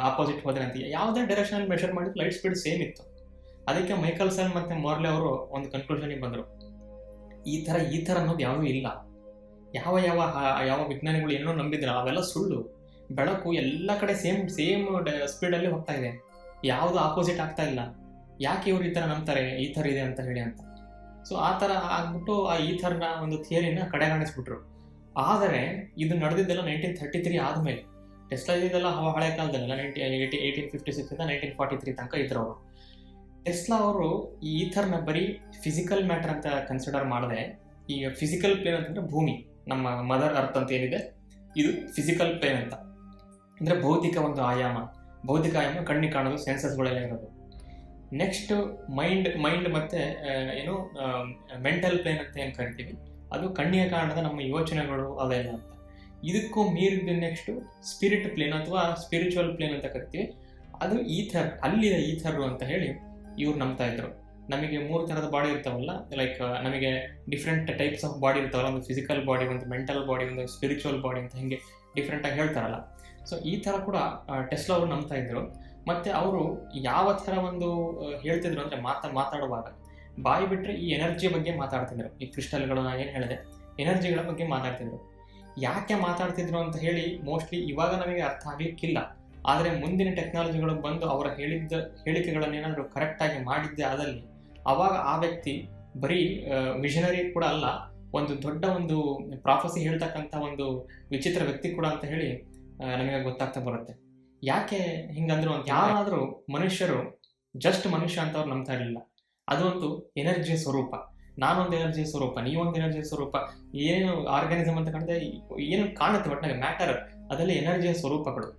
ಆಪೋಸಿಟ್ ಹೋದ್ರೆ ಅಂತ? ಯಾವುದೇ ಡೈರೆಕ್ಷನಲ್ಲಿ ಮೆಷರ್ ಮಾಡಿದ್ರು ಲೈಟ್ ಸ್ಪೀಡ್ ಸೇಮ್ ಇತ್ತು. ಅದಕ್ಕೆ ಮೈಕಲ್ಸನ್ ಮತ್ತು ಮಾರ್ಲೆ ಅವರು ಒಂದು ಕನ್ಕ್ಲೂಷನಿಗೆ ಬಂದರು, ಈ ಥರ ಅನ್ನೋದು ಯಾವುದೂ ಇಲ್ಲ. ಯಾವ ವಿಜ್ಞಾನಿಗಳು ಏನೋ ನಂಬಿದ್ರೆ ಅವೆಲ್ಲ ಸುಳ್ಳು. ಬೆಳಕು ಎಲ್ಲ ಕಡೆ ಸೇಮ್ ಸ್ಪೀಡಲ್ಲಿ ಹೋಗ್ತಾ ಇದೆ, ಯಾವುದು ಆಪೋಸಿಟ್ ಆಗ್ತಾ ಇಲ್ಲ. ಯಾಕೆ ಇವರು ಈ ಥರ ನಂಬ್ತಾರೆ, ಈ ಥರ ಇದೆ ಅಂತ ಹೇಳಿ ಅಂತ. ಸೊ ಆ ಥರ ಆಗ್ಬಿಟ್ಟು ಈ ಥರನ ಒಂದು ಥಿಯರಿನ ಕಡೆಗಣಿಸ್ಬಿಟ್ರು. ಆದರೆ ಇದು ನಡೆದಿದ್ದೆಲ್ಲ 1933 ಆದಮೇಲೆ. ಟೆಸ್ಲಾ ಇದೆಲ್ಲ ಹಳೆ ಕಾಲದಲ್ಲ, 1856 ಇಂದ 1943 ತನಕ ಇದ್ರು ಅವರು. ಟೆಸ್ಲಾ ಅವರು ಈ ಥರನ ಬರೀ ಫಿಸಿಕಲ್ ಮ್ಯಾಟರ್ ಅಂತ ಕನ್ಸಿಡರ್ ಮಾಡದೆ, ಈಗ ಫಿಸಿಕಲ್ ಪ್ಲೇನ್ ಅಂತಂದ್ರೆ ಭೂಮಿ, ನಮ್ಮ ಮದರ್ ಅರ್ತ್ ಅಂತ ಏನಿದೆ ಇದು ಫಿಸಿಕಲ್ ಪ್ಲೇನ್ ಅಂತ. ಅಂದರೆ ಭೌತಿಕ ಒಂದು ಆಯಾಮ ಕಣ್ಣಿಗೆ ಕಾಣೋದು, ಸೆನ್ಸಸ್ಗಳೆಲ್ಲ ಇರೋದು. ನೆಕ್ಸ್ಟ್ ಮೈಂಡ್ ಮತ್ತೆ ಏನು ಮೆಂಟಲ್ ಪ್ಲೇನ್ ಅಂತ ಏನು ಕರಿತೀವಿ, ಅದು ಕಣ್ಣಿಗೆ ಕಾಣದ ನಮ್ಮ ಯೋಚನೆಗಳು ಅವೆಲ್ಲ ಅಂತ. ಇದಕ್ಕೂ ಮೀರಿದ ನೆಕ್ಸ್ಟ್ ಸ್ಪಿರಿಟ್ ಪ್ಲೇನ್ ಅಥವಾ ಸ್ಪಿರಿಚುವಲ್ ಪ್ಲೇನ್ ಅಂತ ಕರಿತೀವಿ, ಅದು ಅಲ್ಲಿದೆ ಈಥರ್ ಅಂತ ಹೇಳಿ ಇವ್ರು ನಂಬ್ತಾ ಇದ್ರು. ನಮಗೆ 3 ಥರದ ಬಾಡಿ ಇರ್ತಾವಲ್ಲ, ಲೈಕ್ ನಮಗೆ ಡಿಫ್ರೆಂಟ್ ಟೈಪ್ಸ್ ಆಫ್ ಬಾಡಿ ಇರ್ತಾವಲ್ಲ, ಒಂದು ಫಿಸಿಕಲ್ ಬಾಡಿ, ಒಂದು ಮೆಂಟಲ್ ಬಾಡಿ, ಒಂದು ಸ್ಪಿರಿಚುವಲ್ ಬಾಡಿ ಅಂತ ಹಿಂಗೆ ಡಿಫ್ರೆಂಟಾಗಿ ಹೇಳ್ತಾರಲ್ಲ. ಸೊ ಈ ಥರ ಕೂಡ ಟೆಸ್ಲಾ ಅವರು ನಂಬ್ತಾ ಇದ್ರು. ಮತ್ತು ಅವರು ಯಾವ ಥರ ಒಂದು ಹೇಳ್ತಿದ್ರು ಅಂದರೆ ಮಾತಾಡುವಾಗ ಬಾಯಿ ಬಿಟ್ಟರೆ ಈ ಎನರ್ಜಿ ಬಗ್ಗೆ ಮಾತಾಡ್ತಿದ್ರು. ಈ ಕ್ರಿಸ್ಟಲ್ಗಳು ಏನು ಹೇಳಿದೆ, ಎನರ್ಜಿಗಳ ಬಗ್ಗೆ ಮಾತಾಡ್ತಿದ್ರು. ಯಾಕೆ ಮಾತಾಡ್ತಿದ್ರು ಅಂತ ಹೇಳಿ ಮೋಸ್ಟ್ಲಿ ಇವಾಗ ನಮಗೆ ಅರ್ಥ ಆಗಲಿಕ್ಕಿಲ್ಲ. ಆದರೆ ಮುಂದಿನ ಟೆಕ್ನಾಲಜಿಗಳು ಬಂದು ಅವರ ಹೇಳಿಕೆಗಳನ್ನೇನಾದರೂ ಕರೆಕ್ಟಾಗಿ ಮಾಡಿದ್ದೆ ಆದಲ್ಲಿ ಅವಾಗ ಆ ವ್ಯಕ್ತಿ ಬರೀ ವಿಷನರಿ ಕೂಡ ಅಲ್ಲ, ಒಂದು ದೊಡ್ಡ ಒಂದು ಪ್ರಾಫಸಿ ಹೇಳ್ತಕ್ಕಂಥ ಒಂದು ವಿಚಿತ್ರ ವ್ಯಕ್ತಿ ಕೂಡ ಅಂತ ಹೇಳಿ ನಮಗೆ ಗೊತ್ತಾಗ್ತಾ ಬರುತ್ತೆ. ಯಾಕೆ ಹಿಂಗಂದ್ರು ಅಂತ, ಯಾರಾದರೂ ಮನುಷ್ಯರು ಜಸ್ಟ್ ಮನುಷ್ಯ ಅಂತ ಅವ್ರು ನಂಬ್ತಾ ಇರಲಿಲ್ಲ. ಅದೊಂದು ಎನರ್ಜಿಯ ಸ್ವರೂಪ, ನಾನೊಂದು ಎನರ್ಜಿಯ ಸ್ವರೂಪ, ನೀವೊಂದು ಎನರ್ಜಿಯ ಸ್ವರೂಪ. ಏನು ಆರ್ಗಾನಿಸಮ್ ಅಂತ ಕಾಣಿದೆ, ಏನು ಕಾಣುತ್ತೆ ಒಟ್ಟಿನಾಗ ಮ್ಯಾಟರ್, ಅದೆಲ್ಲ ಎನರ್ಜಿಯ ಸ್ವರೂಪಗಳು.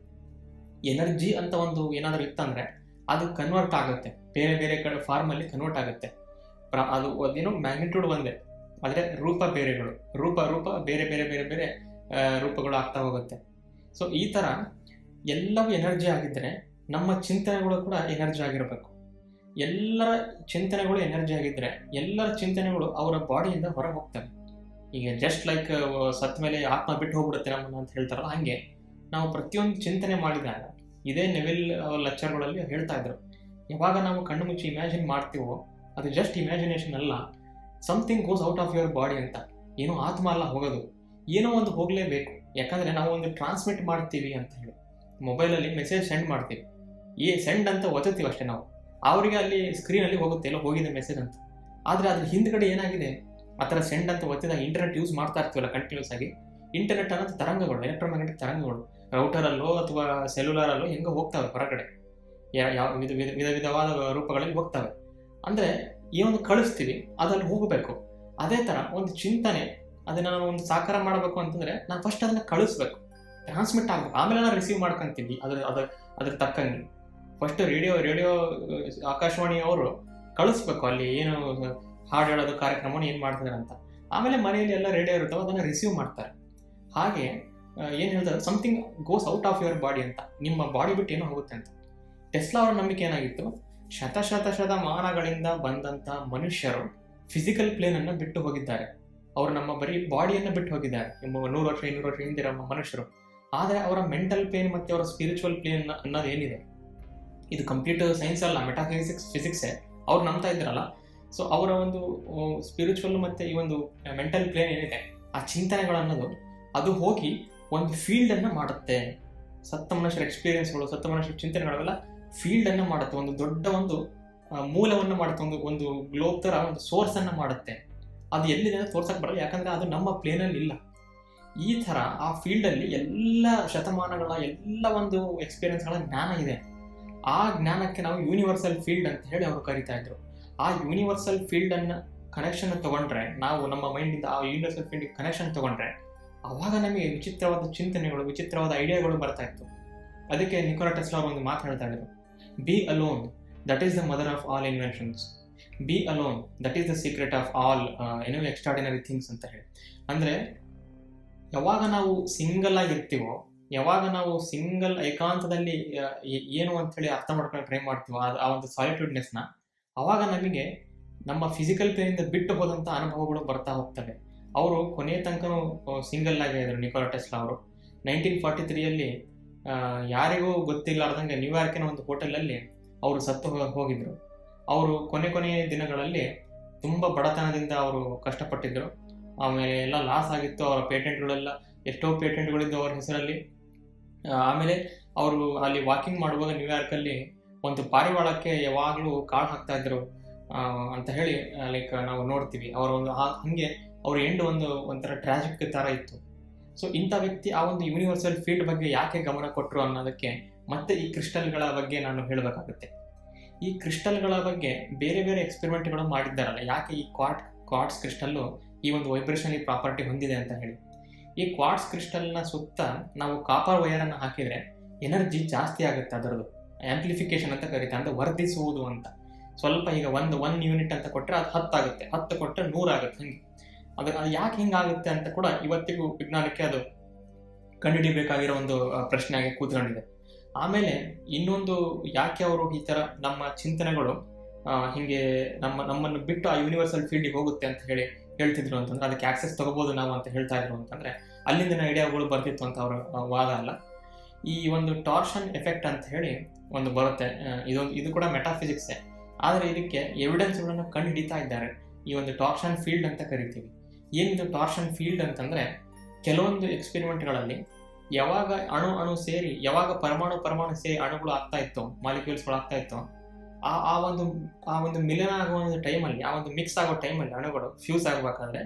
ಎನರ್ಜಿ ಅಂತ ಒಂದು ಏನಾದರೂ ಇತ್ತಂದರೆ ಅದು ಕನ್ವರ್ಟ್ ಆಗುತ್ತೆ, ಬೇರೆ ಕಡೆ ಫಾರ್ಮಲ್ಲಿ ಕನ್ವರ್ಟ್ ಆಗುತ್ತೆ. ಅದು ಅದೇನೋ ಮ್ಯಾಗ್ನಿಟ್ಯೂಡ್ ಒಂದೇ, ಆದರೆ ರೂಪ ಬೇರೆಗಳು, ರೂಪ ಬೇರೆ ರೂಪಗಳು ಆಗ್ತಾ ಹೋಗುತ್ತೆ. ಸೊ ಈ ಥರ ಎಲ್ಲವೂ ಎನರ್ಜಿ ಆಗಿದ್ದರೆ ನಮ್ಮ ಚಿಂತನೆಗಳು ಕೂಡ ಎನರ್ಜಿ ಆಗಿರಬೇಕು. ಎಲ್ಲರ ಚಿಂತನೆಗಳು ಎನರ್ಜಿ ಆಗಿದ್ದರೆ ಎಲ್ಲರ ಚಿಂತನೆಗಳು ಅವರ ಬಾಡಿಯಿಂದ ಹೊರಗೆ ಹೋಗ್ತವೆ. ಈಗ ಜಸ್ಟ್ ಲೈಕ್ ಸತ್ತ ಮೇಲೆ ಆತ್ಮ ಬಿಟ್ಟು ಹೋಗ್ಬಿಡುತ್ತೆ ನಮ್ಮನ್ನು ಅಂತ ಹೇಳ್ತಾರಲ್ಲ, ಹಾಗೆ ನಾವು ಪ್ರತಿಯೊಂದು ಚಿಂತನೆ ಮಾಡಿದಾಗ, ಇದೇ ನೆವಿಲ್ ಲೆಕ್ಚರ್ಗಳಲ್ಲಿ ಹೇಳ್ತಾ ಇದ್ರು, ಯಾವಾಗ ನಾವು ಕಣ್ಣು ಮುಚ್ಚಿ ಇಮ್ಯಾಜಿನ್ ಮಾಡ್ತೀವೋ ಅದು ಜಸ್ಟ್ ಇಮ್ಯಾಜಿನೇಷನ್ ಅಲ್ಲ, something goes out of your body ಅಂತ. ಏನೋ ಆತ್ಮ ಅಲ್ಲ ಹೋಗೋದು, ಏನೋ ಒಂದು ಹೋಗಲೇಬೇಕು. ಯಾಕಂದರೆ ನಾವು ಒಂದು ಟ್ರಾನ್ಸ್ಮಿಟ್ ಮಾಡ್ತೀವಿ ಅಂತ ಹೇಳಿ, ಮೊಬೈಲಲ್ಲಿ ಮೆಸೇಜ್ ಸೆಂಡ್ ಮಾಡ್ತೀವಿ, ಸೆಂಡ್ ಅಂತ ಒತ್ತೀವಿ ಅಷ್ಟೇ ನಾವು, ಅವರಿಗೆ ಅಲ್ಲಿ ಸ್ಕ್ರೀನಲ್ಲಿ ಹೋಗುತ್ತೆ ಎಲ್ಲೋ ಹೋಗಿದೆ ಮೆಸೇಜ್ ಅಂತ. ಆದರೆ ಅದ್ರ ಹಿಂದ್ಗಡೆ ಏನಾಗಿದೆ, ಆ ಥರ ಸೆಂಡ್ ಅಂತ ಒತ್ತಿದಾಗ ಇಂಟರ್ನೆಟ್ ಯೂಸ್ ಮಾಡ್ತಾ ಇರ್ತೀವಲ್ಲ ಕಂಟಿನ್ಯೂಸ್ ಆಗಿ, ಇಂಟರ್ನೆಟ್ ಅನ್ನೋದು ತರಂಗಗಳು, ಎಲೆಕ್ಟ್ರೋಮ್ಯಾಗ್ನೆಟಿಕ್ ತರಂಗಗಳು ರೌಟರಲ್ಲೋ ಅಥವಾ ಸೆಲ್ಯುಲಾರಲ್ಲೋ ಹೆಂಗೋ ಹೋಗ್ತವೆ ಹೊರಗಡೆ, ಯಾವ ವಿಧವಾದ ರೂಪಗಳಲ್ಲಿ ಹೋಗ್ತವೆ. ಅಂದರೆ ಏನೊಂದು ಕಳಿಸ್ತೀವಿ ಅದಲ್ಲಿ ಹೋಗಬೇಕು. ಅದೇ ಥರ ಒಂದು ಚಿಂತನೆ, ಅದನ್ನು ನಾವು ಒಂದು ಸಾಕಾರ ಮಾಡಬೇಕು ಅಂತಂದರೆ ನಾನು ಫಸ್ಟ್ ಅದನ್ನು ಕಳಿಸ್ಬೇಕು, ಟ್ರಾನ್ಸ್ಮಿಟ್ ಆಗಬೇಕು, ಆಮೇಲೆ ನಾನು ರಿಸೀವ್ ಮಾಡ್ಕೊತೀವಿ ಅದ್ರ ತಕ್ಕಂಗೆ. ಫಸ್ಟ್ ರೇಡಿಯೋ ಆಕಾಶವಾಣಿಯವರು ಕಳಿಸ್ಬೇಕು ಅಲ್ಲಿ ಏನು ಹಾಡು ಹೇಳೋದು ಕಾರ್ಯಕ್ರಮವನ್ನು ಏನು ಮಾಡ್ತಿದ್ದಾರೆ ಅಂತ. ಆಮೇಲೆ ಮನೆಯಲ್ಲಿ ಎಲ್ಲ ರೇಡಿಯೋ ಇರ್ತಾವೆ, ಅದನ್ನು ರಿಸೀವ್ ಮಾಡ್ತಾರೆ. ಹಾಗೆ ಏನು ಹೇಳ್ತಾರೆ, something goes out of your body ಅಂತ, ನಿಮ್ಮ ಬಾಡಿ ಬಿಟ್ಟು ಏನೋ ಹೋಗುತ್ತೆ ಅಂತ. ಟೆಸ್ಲಾ ಅವರ ನಂಬಿಕೆ ಏನಾಗಿತ್ತು, ಶತಮಾನಗಳಿಂದ ಬಂದಂಥ ಮನುಷ್ಯರು ಫಿಸಿಕಲ್ ಪ್ಲೇನನ್ನು ಬಿಟ್ಟು ಹೋಗಿದ್ದಾರೆ. ಅವರು ನಮ್ಮ ಬರೀ ಬಾಡಿಯನ್ನು ಬಿಟ್ಟು ಹೋಗಿದ್ದಾರೆ 100 ವರ್ಷ 200 ವರ್ಷ ಹಿಂದಿರೋ ಮನುಷ್ಯರು. ಆದರೆ ಅವರ ಮೆಂಟಲ್ ಪ್ಲೇನ್ ಮತ್ತು ಅವರ ಸ್ಪಿರಿಚುವಲ್ ಪ್ಲೇನ್ ಅನ್ನೋದು ಏನಿದೆ, ಇದು ಕಂಪ್ಯೂಟರ್ ಸೈನ್ಸ್ ಅಲ್ಲ, ಫಿಸಿಕ್ಸೇ ಅವ್ರು ನಂಬ್ತಾ ಇದ್ರಲ್ಲ. ಸೊ ಅವರ ಒಂದು ಸ್ಪಿರಿಚುವಲ್ ಮತ್ತು ಈ ಒಂದು ಮೆಂಟಲ್ ಪ್ಲೇನ್ ಏನಿದೆ, ಆ ಚಿಂತನೆಗಳನ್ನೋದು ಅದು ಹೋಗಿ ಒಂದು ಫೀಲ್ಡನ್ನು ಮಾಡುತ್ತೆ. ಸತ್ತ ಮನುಷ್ಯರ ಎಕ್ಸ್ಪೀರಿಯನ್ಸ್ಗಳು, ಸತ್ತ ಮನುಷ್ಯರ ಚಿಂತನೆಗಳೆಲ್ಲ ಫೀಲ್ಡನ್ನು ಮಾಡುತ್ತೆ, ಒಂದು ದೊಡ್ಡ ಒಂದು ಮೂಲವನ್ನು ಮಾಡುತ್ತೆ, ಒಂದು ಗ್ಲೋಬ್ ಥರ ಒಂದು ಸೋರ್ಸನ್ನು ಮಾಡುತ್ತೆ. ಅದು ಎಲ್ಲಿದೆ ಅಂತ ತೋರ್ಸಕ್ಕೆ ಬರಲ್ಲ, ಯಾಕಂದರೆ ಅದು ನಮ್ಮ ಪ್ಲೇನಲ್ಲಿ ಇಲ್ಲ. ಈ ಥರ ಆ ಫೀಲ್ಡಲ್ಲಿ ಎಲ್ಲ ಶತಮಾನಗಳ ಎಲ್ಲ ಒಂದು ಎಕ್ಸ್ಪೀರಿಯನ್ಸ್ಗಳ ಜ್ಞಾನ ಇದೆ. ಆ ಜ್ಞಾನಕ್ಕೆ ನಾವು ಯೂನಿವರ್ಸಲ್ ಫೀಲ್ಡ್ ಅಂತ ಹೇಳಿ ಅವರು ಕರಿತಾ ಇದ್ರು. ಆ ಯೂನಿವರ್ಸಲ್ ಫೀಲ್ಡನ್ನು ಕನೆಕ್ಷನ್ ತಗೊಂಡ್ರೆ, ನಾವು ನಮ್ಮ ಮೈಂಡಿಂದ ಆ ಯೂನಿವರ್ಸಲ್ ಫೀಲ್ಡಿಗೆ ಕನೆಕ್ಷನ್ ತಗೊಂಡ್ರೆ, ಆವಾಗ ನಮಗೆ ವಿಚಿತ್ರವಾದ ಚಿಂತನೆಗಳು, ವಿಚಿತ್ರವಾದ ಐಡಿಯಾಗಳು ಬರ್ತಾ ಇತ್ತು. ಅದಕ್ಕೆ ನಿಕೋಲಾ ಟೆಸ್ಲಾ ಒಂದು ಮಾತು ಹೇಳ್ತಾ ಇದ್ರು, B alone, that is the mother of all inventions. B alone, that is the secret of all extraordinary things ಅಂತ ಹೇಳಿ. ಅಂದರೆ ಯಾವಾಗ ನಾವು ಸಿಂಗಲ್ ಆಗಿರ್ತೀವೋ, ಯಾವಾಗ ನಾವು ಸಿಂಗಲ್ ಏಕಾಂತದಲ್ಲಿ ಏನು ಅಂಥೇಳಿ ಅರ್ಥ ಮಾಡ್ಕೊಂಡು ಟ್ರೈ ಮಾಡ್ತೀವೋ ಆ ಒಂದು ಸಾಲಿಟ್ಯೂಡ್ನೆಸ್ನ, ಆವಾಗ ನಮಗೆ ನಮ್ಮ ಫಿಸಿಕಲ್ ಪ್ಲೇನಿಂದ ಬಿಟ್ಟು ಹೋದಂಥ ಅನುಭವಗಳು ಬರ್ತಾ ಹೋಗ್ತವೆ. ಅವರು ಕೊನೆಯ ತನಕ ಸಿಂಗಲ್ ಆಗಿದ್ರು ನಿಕೋಲಾ ಟೆಸ್ಲಾ ಅವರು. 1943ಯಲ್ಲಿ ಯಾರಿಗೂ ಗೊತ್ತಿಲ್ಲಾರ್ದಂಗೆ ನ್ಯೂಯಾರ್ಕಿನ ಒಂದು ಹೋಟೆಲಲ್ಲಿ ಅವರು ಸತ್ತು ಹೋಗಿದ್ರು. ಅವರು ಕೊನೆಯ ದಿನಗಳಲ್ಲಿ ತುಂಬ ಬಡತನದಿಂದ ಅವರು ಕಷ್ಟಪಟ್ಟಿದ್ರು. ಆಮೇಲೆ ಎಲ್ಲ ಲಾಸ್ ಆಗಿತ್ತು. ಅವರ ಪೇಟೆಂಟ್ಗಳೆಲ್ಲ ಎಷ್ಟೋ ಪೇಟೆಂಟ್ಗಳಿದ್ದು ಅವ್ರ ಹೆಸರಲ್ಲಿ. ಆಮೇಲೆ ಅವರು ಅಲ್ಲಿ ವಾಕಿಂಗ್ ಮಾಡುವಾಗ ನ್ಯೂಯಾರ್ಕಲ್ಲಿ ಒಂದು ಪಾರಿವಾಳಕ್ಕೆ ಯಾವಾಗಲೂ ಕಾಳು ಹಾಕ್ತಾ ಇದ್ರು ಅಂತ ಹೇಳಿ ಲೈಕ್ ನಾವು ನೋಡ್ತೀವಿ. ಅವರ ಒಂದು ಹಾಗೆ ಅವ್ರ ಎಂಡ್ ಒಂಥರ ಟ್ರಾಜಿಕ್ ಥರ ಇತ್ತು. ಸೊ ಇಂಥ ವ್ಯಕ್ತಿ ಆ ಒಂದು ಯೂನಿವರ್ಸಲ್ ಫೀಲ್ಡ್ ಬಗ್ಗೆ ಯಾಕೆ ಗಮನ ಕೊಟ್ಟರು ಅನ್ನೋದಕ್ಕೆ ಮತ್ತೆ ಈ ಕ್ರಿಸ್ಟಲ್ಗಳ ಬಗ್ಗೆ ನಾನು ಹೇಳಬೇಕಾಗುತ್ತೆ. ಈ ಕ್ರಿಸ್ಟಲ್ಗಳ ಬಗ್ಗೆ ಬೇರೆ ಬೇರೆ ಎಕ್ಸ್ಪೆರಿಮೆಂಟ್ಗಳು ಮಾಡಿದ್ದಾರಲ್ಲ, ಯಾಕೆ ಈ ಕ್ವಾರ್ಟ್ಸ್ ಕ್ರಿಸ್ಟಲ್ಲು ಈ ಒಂದು ವೈಬ್ರೇಷನಲ್ ಪ್ರಾಪರ್ಟಿ ಹೊಂದಿದೆ ಅಂತ ಹೇಳಿ. ಈ ಕ್ವಾರ್ಟ್ಸ್ ಕ್ರಿಸ್ಟಲ್ನ ಸುತ್ತ ನಾವು ಕಾಪರ್ ವೈರನ್ನು ಹಾಕಿದರೆ ಎನರ್ಜಿ ಜಾಸ್ತಿ ಆಗುತ್ತೆ. ಅದರದ್ದು ಆಂಪ್ಲಿಫಿಕೇಶನ್ ಅಂತ ಕರೀತಾರೆ, ಅಂದರೆ ವರ್ಧಿಸುವುದು ಅಂತ. ಸ್ವಲ್ಪ ಈಗ ಒನ್ ಯೂನಿಟ್ ಅಂತ ಕೊಟ್ಟರೆ ಅದು 10 ಆಗುತ್ತೆ, 10 ಕೊಟ್ಟರೆ 100 ಆಗುತ್ತೆ. ಹಂಗೆ ಅದು ಯಾಕೆ ಹಿಂಗಾಗುತ್ತೆ ಅಂತ ಕೂಡ ಇವತ್ತಿಗೂ ವಿಜ್ಞಾನಕ್ಕೆ ಅದು ಕಂಡುಹಿಡಿಯಬೇಕಾಗಿರೋ ಒಂದು ಪ್ರಶ್ನೆಯಾಗಿ ಕೂತ್ಕೊಂಡಿದೆ. ಆಮೇಲೆ ಇನ್ನೊಂದು, ಯಾಕೆ ಅವರು ಈ ಥರ ನಮ್ಮ ಚಿಂತನೆಗಳು ಹೀಗೆ ನಮ್ಮನ್ನು ಬಿಟ್ಟು ಆ ಯೂನಿವರ್ಸಲ್ ಫೀಲ್ಡಿಗೆ ಹೋಗುತ್ತೆ ಅಂತ ಹೇಳ್ತಿದ್ರು ಅಂತಂದ್ರೆ, ಅದಕ್ಕೆ ಆಕ್ಸೆಸ್ ತಗೋಬೋದು ನಾವು ಅಂತ ಹೇಳ್ತಾ ಇದ್ರು ಅಂತಂದರೆ, ಅಲ್ಲಿಂದ ಐಡಿಯಾಗಳು ಬರ್ತಿತ್ತು ಅಂತ ಅವರ ವಾದ ಅಲ್ಲ. ಈ ಒಂದು ಟಾರ್ಷನ್ ಎಫೆಕ್ಟ್ ಅಂತ ಹೇಳಿ ಒಂದು ಬರುತ್ತೆ. ಇದು ಕೂಡ ಮೆಟಾಫಿಸಿಕ್ಸೇ, ಆದರೆ ಇದಕ್ಕೆ ಎವಿಡೆನ್ಸ್ಗಳನ್ನು ಕಂಡು ಹಿಡಿತಾ ಇದ್ದಾರೆ. ಈ ಒಂದು ಟಾರ್ಷನ್ ಫೀಲ್ಡ್ ಅಂತ ಕರಿತೀವಿ. ಏನಿದು ಟಾರ್ಷನ್ ಫೀಲ್ಡ್ ಅಂತಂದರೆ, ಕೆಲವೊಂದು ಎಕ್ಸ್ಪೆರಿಮೆಂಟ್ಗಳಲ್ಲಿ ಯಾವಾಗ ಅಣು ಸೇರಿ, ಯಾವಾಗ ಪರಮಾಣು ಸೇರಿ ಅಣುಗಳು ಆಗ್ತಾ ಇತ್ತು, ಮಾಲಿಕ್ಯೂಲ್ಸ್ಗಳು ಆಗ್ತಾ ಇತ್ತು, ಆ ಒಂದು ಮಿಲನ ಆಗುವ ಒಂದು ಟೈಮಲ್ಲಿ, ಆ ಒಂದು ಮಿಕ್ಸ್ ಆಗೋ ಟೈಮಲ್ಲಿ ಅಣುಗಳು ಫ್ಯೂಸ್ ಆಗಬೇಕಾದ್ರೆ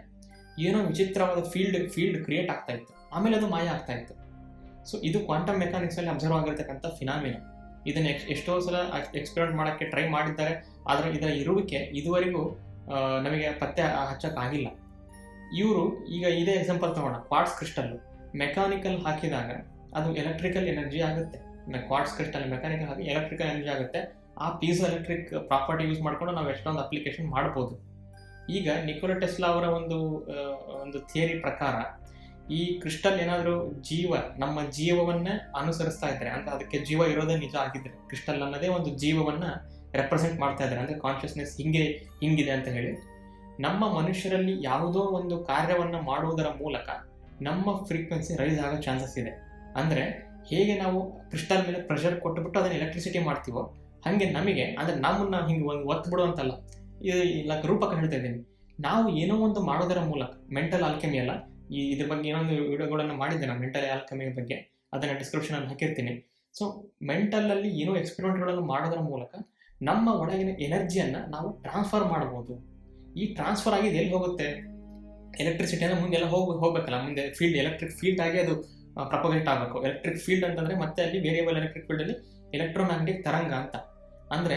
ಏನೋ ವಿಚಿತ್ರವಾದ ಫೀಲ್ಡ್ ಕ್ರಿಯೇಟ್ ಆಗ್ತಾ ಇತ್ತು. ಆಮೇಲೆ ಅದು ಮಾಯ ಆಗ್ತಾ ಇತ್ತು. ಸೊ ಇದು ಕ್ವಾಂಟಮ್ ಮೆಕ್ಯಾನಿಕ್ಸಲ್ಲಿ ಅಬ್ಸರ್ವ್ ಆಗಿರ್ತಕ್ಕಂಥ ಫಿನಾಮಿನ. ಇದನ್ನು ಎಷ್ಟೋ ಸಲ ಎಕ್ಸ್ಪೆರಿಮೆಂಟ್ ಮಾಡೋಕ್ಕೆ ಟ್ರೈ ಮಾಡಿದ್ದಾರೆ, ಆದರೆ ಇದರ ಇರುವಿಕೆ ಇದುವರೆಗೂ ನಮಗೆ ಪತ್ತೆ ಹಚ್ಚೋಕ್ಕಾಗಿಲ್ಲ. ಇವರು ಈಗ ಇದೇ ಎಕ್ಸಾಂಪಲ್ ತಗೋಣ, ಕ್ವಾರ್ಟ್ಸ್ ಕ್ರಿಸ್ಟಲ್ಲು ಮೆಕ್ಯಾನಿಕಲ್ ಹಾಕಿದಾಗ ಅದು ಎಲೆಕ್ಟ್ರಿಕಲ್ ಎನರ್ಜಿ ಆಗುತ್ತೆ. ಕ್ವಾರ್ಟ್ಸ್ ಕ್ರಿಸ್ಟಲ್ ಮೆಕ್ಯಾನಿಕಲ್ ಹಾಕಿ ಎಲೆಕ್ಟ್ರಿಕಲ್ ಎನರ್ಜಿ ಆಗುತ್ತೆ. ಆ ಪೀಸೋ ಎಲೆಕ್ಟ್ರಿಕ್ ಪ್ರಾಪರ್ಟಿ ಯೂಸ್ ಮಾಡಿಕೊಂಡು ನಾವು ಎಷ್ಟೊಂದು ಅಪ್ಲಿಕೇಶನ್ ಮಾಡ್ಬೋದು. ಈಗ ನಿಕೋಲಾ ಟೆಸ್ಲಾ ಅವರ ಒಂದು ಥಿಯರಿ ಪ್ರಕಾರ ಈ ಕ್ರಿಸ್ಟಲ್ ಏನಾದರೂ ನಮ್ಮ ಜೀವವನ್ನೇ ಅನುಸರಿಸ್ತಾ ಇದ್ದಾರೆ, ಅಂತ ಅದಕ್ಕೆ ಜೀವ ಇರೋದೇ ನಿಜ ಆಗಿದ್ರೆ, ಕ್ರಿಸ್ಟಲ್ ಅನ್ನೋದೇ ಒಂದು ಜೀವವನ್ನು ರೆಪ್ರೆಸೆಂಟ್ ಮಾಡ್ತಾ ಇದ್ದಾರೆ, ಅಂದರೆ ಕಾನ್ಷಿಯಸ್ನೆಸ್ ಹಿಂಗಿದೆ ಅಂತ ಹೇಳಿ, ನಮ್ಮ ಮನುಷ್ಯರಲ್ಲಿ ಯಾವುದೋ ಒಂದು ಕಾರ್ಯವನ್ನು ಮಾಡುವುದರ ಮೂಲಕ ನಮ್ಮ ಫ್ರೀಕ್ವೆನ್ಸಿ ರೈಸ್ ಆಗೋ ಚಾನ್ಸಸ್ ಇದೆ. ಅಂದರೆ ಹೇಗೆ ನಾವು ಕ್ರಿಸ್ಟಲ್ ಮೇಲೆ ಪ್ರೆಷರ್ ಕೊಟ್ಟುಬಿಟ್ಟು ಅದನ್ನು ಎಲೆಕ್ಟ್ರಿಸಿಟಿ ಮಾಡ್ತೀವೋ, ಹಾಗೆ ನಮಗೆ, ಅಂದರೆ ನಮ್ಮನ್ನು ಹಿಂಗೆ ಒಂದು ಒತ್ತು ಬಿಡುವಂತಲ್ಲ, ಇಲ್ಲ ರೂಪಕ ಹೇಳ್ತಾ ಇದ್ದೀನಿ, ನಾವು ಏನೋ ಒಂದು ಮಾಡೋದರ ಮೂಲಕ, ಮೆಂಟಲ್ ಆಲ್ಕೆಮಿ ಅಲ್ಲ, ಇದ್ರ ಬಗ್ಗೆ ಏನೊಂದು ವಿಡಿಯೋಗಳನ್ನು ಮಾಡಿದ್ದೆ ನಾನು ಮೆಂಟಲ್ ಆಲ್ಕೆಮಿ ಬಗ್ಗೆ, ಅದನ್ನು ಡಿಸ್ಕ್ರಿಪ್ಷನಲ್ಲಿ ಹಾಕಿರ್ತೀನಿ. ಸೊ ಮೆಂಟಲಲ್ಲಿ ಏನೋ ಎಕ್ಸ್ಪೆರಿಮೆಂಟ್ಗಳನ್ನು ಮಾಡೋದರ ಮೂಲಕ ನಮ್ಮ ಒಳಗಿನ ಎನರ್ಜಿಯನ್ನು ನಾವು ಟ್ರಾನ್ಸ್ಫರ್ ಮಾಡ್ಬೋದು. ಈ ಟ್ರಾನ್ಸ್ಫರ್ ಆಗಿ ಎಲ್ಲಿ ಹೋಗುತ್ತೆ, ಎಲೆಕ್ಟ್ರಿಸಿಟಿಯನ್ನು ಮುಂದೆಲ್ಲ ಹೋಗ್ಬೇಕಲ್ಲ, ಮುಂದೆ ಎಲೆಕ್ಟ್ರಿಕ್ ಫೀಲ್ಡ್ ಆಗಿ ಅದು ಪ್ರಪೋಗೇಟ್ ಆಗಬೇಕು. ಎಲೆಕ್ಟ್ರಿಕ್ ಫೀಲ್ಡ್ ಅಂತಂದರೆ ಮತ್ತೆ ಅಲ್ಲಿ ವೇರಿಯಬಲ್ ಎಲೆಕ್ಟ್ರಿಕ್ ಫೀಲ್ಡಲ್ಲಿ ಎಲೆಕ್ಟ್ರೋಮ್ಯಾಗ್ನೆಟಿಕ್ ತರಂಗ ಅಂತ. ಅಂದರೆ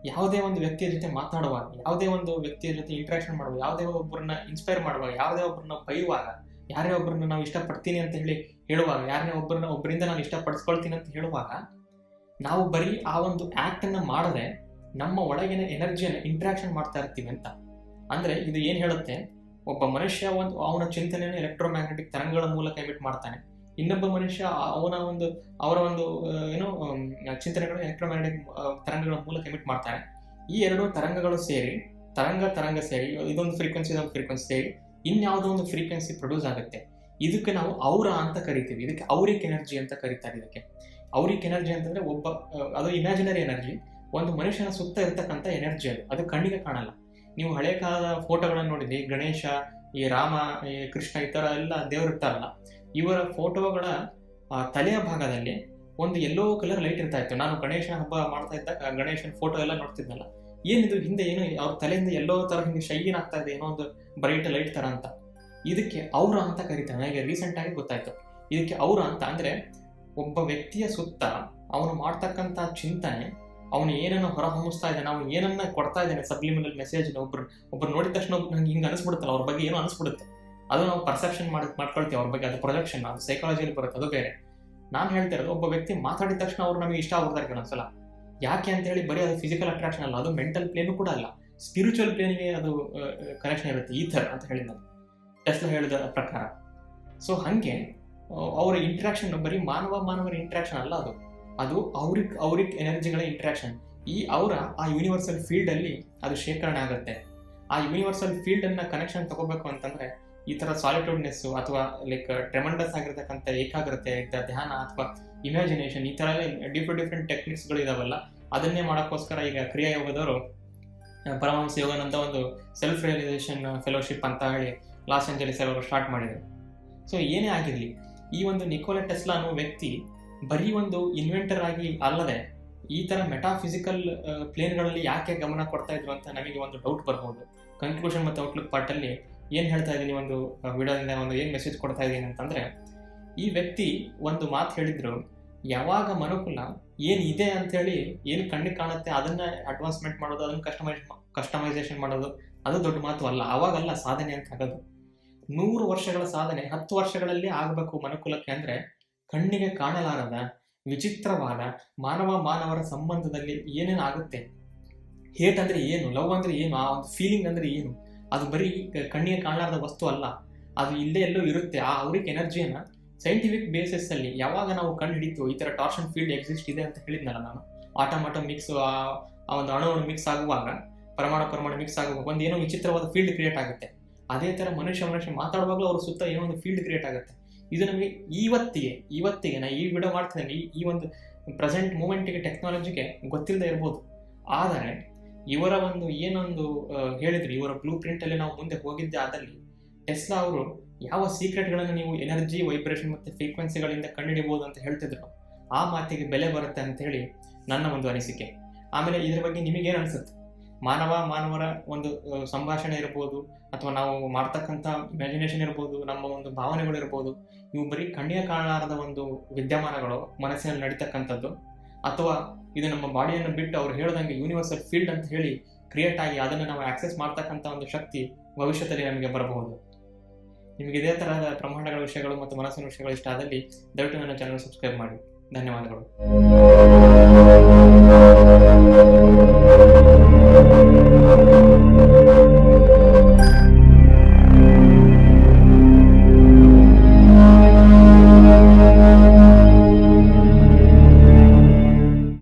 ಯಾವುದೇ ಒಂದು ವ್ಯಕ್ತಿಯ ಜೊತೆ ಮಾತನಾಡುವಾಗ, ಯಾವುದೇ ಒಂದು ವ್ಯಕ್ತಿಯ ಜೊತೆ ಇಂಟ್ರಾಕ್ಷನ್ ಮಾಡುವಾಗ, ಯಾವುದೇ ಒಬ್ಬರನ್ನ ಇನ್ಸ್ಪೈರ್ ಮಾಡುವಾಗ, ಯಾವುದೇ ಒಬ್ಬರನ್ನ ಬೈಯುವಾಗ, ಯಾರೇ ಒಬ್ಬರನ್ನ ನಾವು ಇಷ್ಟಪಡ್ತೀನಿ ಅಂತ ಹೇಳುವಾಗ, ಯಾರನ್ನೇ ಒಬ್ಬರಿಂದ ನಾನು ಇಷ್ಟಪಡಿಸ್ಕೊಳ್ತೀನಿ ಅಂತ ಹೇಳುವಾಗ, ನಾವು ಬರೀ ಆ ಒಂದು ಆ್ಯಕ್ಟನ್ನು ಮಾಡದೆ ನಮ್ಮ ಒಳಗಿನ ಎನರ್ಜಿಯನ್ನು ಇಂಟ್ರಾಕ್ಷನ್ ಮಾಡ್ತಾ ಇರ್ತೀವಿ ಅಂತ. ಅಂದರೆ ಇದು ಏನು ಹೇಳುತ್ತೆ, ಒಬ್ಬ ಮನುಷ್ಯ ಅವನ ಚಿಂತನೆಯನ್ನು ಎಲೆಕ್ಟ್ರೋಮ್ಯಾಗ್ನೆಟಿಕ್ ತರಂಗಗಳ ಮೂಲಕ ಎಮಿಟ್ ಮಾಡ್ತಾನೆ, ಇನ್ನೊಬ್ಬ ಮನುಷ್ಯ ಅವರ ಒಂದು ಚಿಂತನೆಗಳು ಎಲೆಕ್ಟ್ರೋಮ್ಯಾಗ್ನೆಟಿಕ್ ತರಂಗಗಳ ಮೂಲಕ ಎಮಿಟ್ ಮಾಡ್ತಾನೆ. ಈ ಎರಡು ತರಂಗಗಳು ಸೇರಿ, ತರಂಗ ಸೇರಿ, ಇದೊಂದು ಫ್ರೀಕ್ವೆನ್ಸಿ ಸೇರಿ ಇನ್ಯಾವುದೋ ಒಂದು ಫ್ರೀಕ್ವೆನ್ಸಿ ಪ್ರೊಡ್ಯೂಸ್ ಆಗುತ್ತೆ. ಇದಕ್ಕೆ ನಾವು ಔರ ಅಂತ ಕರಿತೀವಿ. ಇದಕ್ಕೆ ಔರಿಕ್ ಎನರ್ಜಿ ಅಂತ ಕರೀತಾರೆ. ಇದಕ್ಕೆ ಔರಿಕ್ ಎನರ್ಜಿ ಅಂತಂದ್ರೆ ಅದು ಇಮ್ಯಾಜಿನರಿ ಎನರ್ಜಿ, ಒಂದು ಮನುಷ್ಯನ ಸುತ್ತ ಇರ್ತಕ್ಕಂಥ ಎನರ್ಜಿ. ಅದು ಕಣ್ಣಿಗೆ ಕಾಣಲ್ಲ. ನೀವು ಹಳೆ ಕಾಲದ ಫೋಟೋಗಳನ್ನು ನೋಡಿದ್ರಿ, ಗಣೇಶ, ಈ ರಾಮ, ಈ ಕೃಷ್ಣ, ಈ ಥರ ಎಲ್ಲ ದೇವರು ಇರ್ತಾರಲ್ಲ, ಇವರ ಫೋಟೋಗಳ ತಲೆಯ ಭಾಗದಲ್ಲಿ ಒಂದು ಯೆಲ್ಲೋ ಕಲರ್ ಲೈಟ್ ಇರ್ತಾ ಇತ್ತು. ನಾನು ಗಣೇಶನ ಹಬ್ಬ ಮಾಡ್ತಾ ಇದ್ದಾಗ ಗಣೇಶನ ಫೋಟೋ ಎಲ್ಲ ನೋಡ್ತಿದ್ನಲ್ಲ, ಏನಿದು ಹಿಂದೆ ಏನು ಅವ್ರ ತಲೆಯಿಂದ ಎಲ್ಲೋ ಥರ ಹಿಂಗೆ ಶೈನ್ ಆಗ್ತಾ ಇದೆ, ಏನೋ ಒಂದು ಬ್ರೈಟ್ ಲೈಟ್ ಥರ ಅಂತ. ಇದಕ್ಕೆ ಔರ ಅಂತ ಕರೀತಾರೆ. ನನಗೆ ರೀಸೆಂಟಾಗಿ ಗೊತ್ತಾಯ್ತು ಇದಕ್ಕೆ ಔರ ಅಂತ. ಅಂದರೆ ಒಬ್ಬ ವ್ಯಕ್ತಿಯ ಸುತ್ತ ಅವನು ಮಾಡ್ತಕ್ಕಂಥ ಚಿಂತನೆ, ಅವನು ಏನನ್ನು ಹೊರಹೊಮ್ಮಿಸ್ತಾ ಇದ್ದಾನೆ, ಅವನು ಏನನ್ನ ಕೊಡ್ತಾ ಇದ್ದಾನೆ, ಸಬ್ಲಿಮಿನಲ್ ಮೆಸೇಜ್. ಒಬ್ಬರು ನೋಡಿದ ತಕ್ಷಣ ನಂಗೆ ಹಿಂಗೆ ಅನಿಸ್ಬಿಡುತ್ತಲ್ಲ, ಅವ್ರ ಬಗ್ಗೆ ಏನೋ ಅನಿಸ್ಬಿಡುತ್ತೆ, ಅದು ನಾವು ಪರ್ಸೆಪ್ಷನ್ ಮಾಡ್ಕೊಳ್ತೀವಿ ಅವ್ರ ಬಗ್ಗೆ. ಅದು ಪ್ರೊಜೆಕ್ಷನ್, ಅದು ಸೈಕಾಲಜಿಯಲ್ಲಿ ಬರುತ್ತೆ, ಅದು ಬೇರೆ. ನಾನು ಹೇಳ್ತಾ ಇರೋದು, ಒಬ್ಬ ವ್ಯಕ್ತಿ ಮಾತಾಡಿದ ತಕ್ಷಣ ಅವ್ರು ನಮಗೆ ಇಷ್ಟ ಆಗ್ಬಿಡ್ತಾರೆ ಕೆಲವೊಂದ್ಸಲ. ಯಾಕೆ ಅಂತ ಹೇಳಿ ಬರೀ ಅದು ಫಿಸಿಕಲ್ ಅಟ್ರಾಕ್ಷನ್ ಅಲ್ಲ, ಅದು ಮೆಂಟಲ್ ಪ್ಲೇನು ಕೂಡ ಅಲ್ಲ, ಸ್ಪಿರಿಚುವಲ್ ಪ್ಲೇನಿಗೆ ಅದು ಕನೆಕ್ಷನ್ ಇರುತ್ತೆ. ಈಥರ್ ಅಂತ ಹೇಳಿ ನಾನು ಟೆಸ್ಲಾ ಹೇಳಿದ ಪ್ರಕಾರ. ಸೊ ಹಾಗೆ ಅವರ ಇಂಟ್ರಾಕ್ಷನ್ ಬರೀ ಮಾನವರ ಇಂಟ್ರಾಕ್ಷನ್ ಅಲ್ಲ, ಅದು ಔರಿಕ್ ಎನರ್ಜಿಗಳ ಇಂಟ್ರಾಕ್ಷನ್. ಈ ಆ ಯೂನಿವರ್ಸಲ್ ಫೀಲ್ಡಲ್ಲಿ ಅದು ಶೇಖರಣೆ ಆಗುತ್ತೆ. ಆ ಯೂನಿವರ್ಸಲ್ ಫೀಲ್ಡನ್ನು ಕನೆಕ್ಷನ್ ತಗೋಬೇಕು ಅಂತಂದರೆ ಈ ಥರ ಸಾಲಿಟ್ಯೂಡ್ನೆಸ್ಸು ಅಥವಾ ಲೈಕ್ ಟ್ರೆಮಂಡಸ್ ಆಗಿರ್ತಕ್ಕಂಥ ಏಕಾಗ್ರತೆ, ಧ್ಯಾನ ಅಥವಾ ಇಮ್ಯಾಜಿನೇಷನ್, ಈ ಥರ ಡಿಫ್ರೆಂಟ್ ಟೆಕ್ನಿಕ್ಸ್ಗಳು ಇದಾವಲ್ಲ, ಅದನ್ನೇ ಮಾಡೋಕ್ಕೋಸ್ಕರ ಈಗ ಕ್ರಿಯಾಯೋಗದವರು ಪರಮಹಂಸ ಯೋಗಾನಂದ ಒಂದು ಸೆಲ್ಫ್ ರಿಯಲೈಸೇಷನ್ ಫೆಲೋಶಿಪ್ ಅಂತ ಹೇಳಿ ಲಾಸ್ ಏಂಜಲೀಸ್ ಅವರು ಸ್ಟಾರ್ಟ್ ಮಾಡಿದರು. ಸೊ ಏನೇ ಆಗಿರಲಿ, ಈ ಒಂದು ನಿಕೋಲಾ ಟೆಸ್ಲಾ ಅನ್ನೋ ವ್ಯಕ್ತಿ ಬರೀ ಒಂದು ಇನ್ವೆಂಟರ್ ಆಗಿ ಅಲ್ಲದೆ ಈ ಥರ ಮೆಟಾಫಿಸಿಕಲ್ ಪ್ಲೇನ್ಗಳಲ್ಲಿ ಯಾಕೆ ಗಮನ ಕೊಡ್ತಾ ಇದ್ರು ಅಂತ ನಮಗೆ ಒಂದು ಡೌಟ್ ಬರ್ಬೋದು. ಕನ್ಕ್ಲೂಷನ್ ಮತ್ತು ಔಟ್ಲುಕ್ ಪಾರ್ಟಲ್ಲಿ ಏನು ಹೇಳ್ತಾ ಇದ್ದೀನಿ, ಒಂದು ವಿಡಿಯೋದಿಂದ ಒಂದು ಏನು ಮೆಸೇಜ್ ಕೊಡ್ತಾ ಇದ್ದೀನಿ ಅಂತಂದರೆ, ಈ ವ್ಯಕ್ತಿ ಒಂದು ಮಾತು ಹೇಳಿದ್ರು, ಯಾವಾಗ ಮನುಕುಲ ಏನಿದೆ ಅಂಥೇಳಿ ಏನು ಕಣ್ಣಿಗೆ ಕಾಣುತ್ತೆ ಅದನ್ನು ಅಡ್ವಾನ್ಸ್ಮೆಂಟ್ ಮಾಡೋದು, ಅದನ್ನು ಕಸ್ಟಮೈಸೇಷನ್ ಮಾಡೋದು, ಅದು ದೊಡ್ಡ ಮಾತು ಅಲ್ಲ, ಆವಾಗಲ್ಲ ಸಾಧನೆ ಅಂತ ಆಗೋದು. 100 ವರ್ಷಗಳ ಸಾಧನೆ 10 ವರ್ಷಗಳಲ್ಲಿ ಆಗಬೇಕು ಮನುಕುಲಕ್ಕೆ ಅಂದರೆ, ಕಣ್ಣಿಗೆ ಕಾಣಲಾರದ ವಿಚಿತ್ರವಾದ ಮಾನವರ ಸಂಬಂಧದಲ್ಲಿ ಏನೇನು ಆಗುತ್ತೆ, ಹೇಟ್ ಅಂದರೆ ಏನು, ಲವ್ ಅಂದರೆ ಏನು, ಆ ಒಂದು ಫೀಲಿಂಗ್ ಅಂದರೆ ಏನು, ಅದು ಬರೀ ಕಣ್ಣಿಗೆ ಕಾಣಲಾರದ ವಸ್ತು ಅಲ್ಲ, ಅದು ಇಲ್ಲೇ ಎಲ್ಲೋ ಇರುತ್ತೆ. ಆ ಅವ್ರಿಗೆ ಎನರ್ಜಿಯನ್ನು ಸೈಂಟಿಫಿಕ್ ಬೇಸಿಸಲ್ಲಿ ಯಾವಾಗ ನಾವು ಕಂಡು ಹಿಡಿತೀವೋ, ಈ ಥರ ಟಾರ್ಷನ್ ಫೀಲ್ಡ್ ಎಕ್ಸಿಸ್ಟ್ ಇದೆ ಅಂತ ಹೇಳಿದ್ನಲ್ಲ ನಾನು, ಆಟೋ ಮಿಕ್ಸ್, ಆ ಒಂದು ಅಣು ಮಿಕ್ಸ್ ಆಗುವಾಗ, ಪರಮಾಣು ಮಿಕ್ಸ್ ಆಗುವಾಗ ಒಂದು ಏನೋ ವಿಚಿತ್ರವಾದ ಫೀಲ್ಡ್ ಕ್ರಿಯೇಟ್ ಆಗುತ್ತೆ. ಅದೇ ಥರ ಮನುಷ್ಯ ಮಾತಾಡುವಾಗಲೂ ಅವ್ರ ಸುತ್ತ ಏನೋ ಒಂದು ಫೀಲ್ಡ್ ಕ್ರಿಯೇಟ್ ಆಗುತ್ತೆ. ಇದು ನಮಗೆ ಇವತ್ತಿಗೆ ನಾ ಈ ವಿಡಿಯೋ ಮಾಡ್ತಿದ್ದೇನೆ, ಈ ಒಂದು ಪ್ರೆಸೆಂಟ್ ಮೂಮೆಂಟಿಗೆ ಟೆಕ್ನಾಲಜಿಗೆ ಗೊತ್ತಿಲ್ಲದೆ ಇರ್ಬೋದು. ಆದರೆ ಇವರ ಒಂದು ಏನೊಂದು ಹೇಳಿದ್ರು, ಇವರ ಬ್ಲೂ ಪ್ರಿಂಟಲ್ಲಿ ನಾವು ಮುಂದೆ ಹೋಗಿದ್ದೆ ಆದಲ್ಲಿ ಟೆಸ್ಲಾ ಅವರು ಯಾವ ಸೀಕ್ರೆಟ್ಗಳನ್ನು ನೀವು ಎನರ್ಜಿ, ವೈಬ್ರೇಷನ್ ಮತ್ತು ಫ್ರೀಕ್ವೆನ್ಸಿಗಳಿಂದ ಕಂಡುಹಿಡಿಬೋದು ಅಂತ ಹೇಳ್ತಿದ್ರು, ಆ ಮಾತಿಗೆ ಬೆಲೆ ಬರುತ್ತೆ ಅಂತ ಹೇಳಿ ನನ್ನ ಒಂದು ಅನಿಸಿಕೆ. ಆಮೇಲೆ ಇದ್ರ ಬಗ್ಗೆ ನಿಮಗೇನು ಅನಿಸುತ್ತೆ? ಮಾನವರ ಒಂದು ಸಂಭಾಷಣೆ ಇರ್ಬೋದು, ಅಥವಾ ನಾವು ಮಾಡ್ತಕ್ಕಂಥ ಇಮ್ಯಾಜಿನೇಷನ್ ಇರ್ಬೋದು, ನಮ್ಮ ಒಂದು ಭಾವನೆಗಳು ಇರ್ಬೋದು, ಇವು ಬರೀ ಕಣ್ಣಿಗೆ ಕಾಣಲಾರದ ಒಂದು ವಿದ್ಯಮಾನಗಳು ಮನಸ್ಸಿನಲ್ಲಿ ನಡೀತಕ್ಕಂಥದ್ದು, ಅಥವಾ ಇದು ನಮ್ಮ ಬಾಡಿಯನ್ನು ಬಿಟ್ಟು ಅವ್ರು ಹೇಳ್ದಂಗೆ ಯೂನಿವರ್ಸಲ್ ಫೀಲ್ಡ್ ಅಂತ ಹೇಳಿ ಕ್ರಿಯೇಟ್ ಆಗಿ ಅದನ್ನು ನಾವು ಆಕ್ಸೆಸ್ ಮಾಡ್ತಕ್ಕಂಥ ಒಂದು ಶಕ್ತಿ ಭವಿಷ್ಯದಲ್ಲಿ ನಮಗೆ ಬರಬಹುದು. ನಿಮಗೆ ಇದೇ ತರಹದ ಬ್ರಹ್ಮಾಂಡಗಳ ವಿಷಯಗಳು ಮತ್ತು ಮನಸ್ಸಿನ ವಿಷಯಗಳು ಇಷ್ಟ ಆದಲ್ಲಿ ದಯವಿಟ್ಟು ನನ್ನ ಚಾನಲ್ ಸಬ್ಸ್ಕ್ರೈಬ್ ಮಾಡಿ. ಧನ್ಯವಾದಗಳು.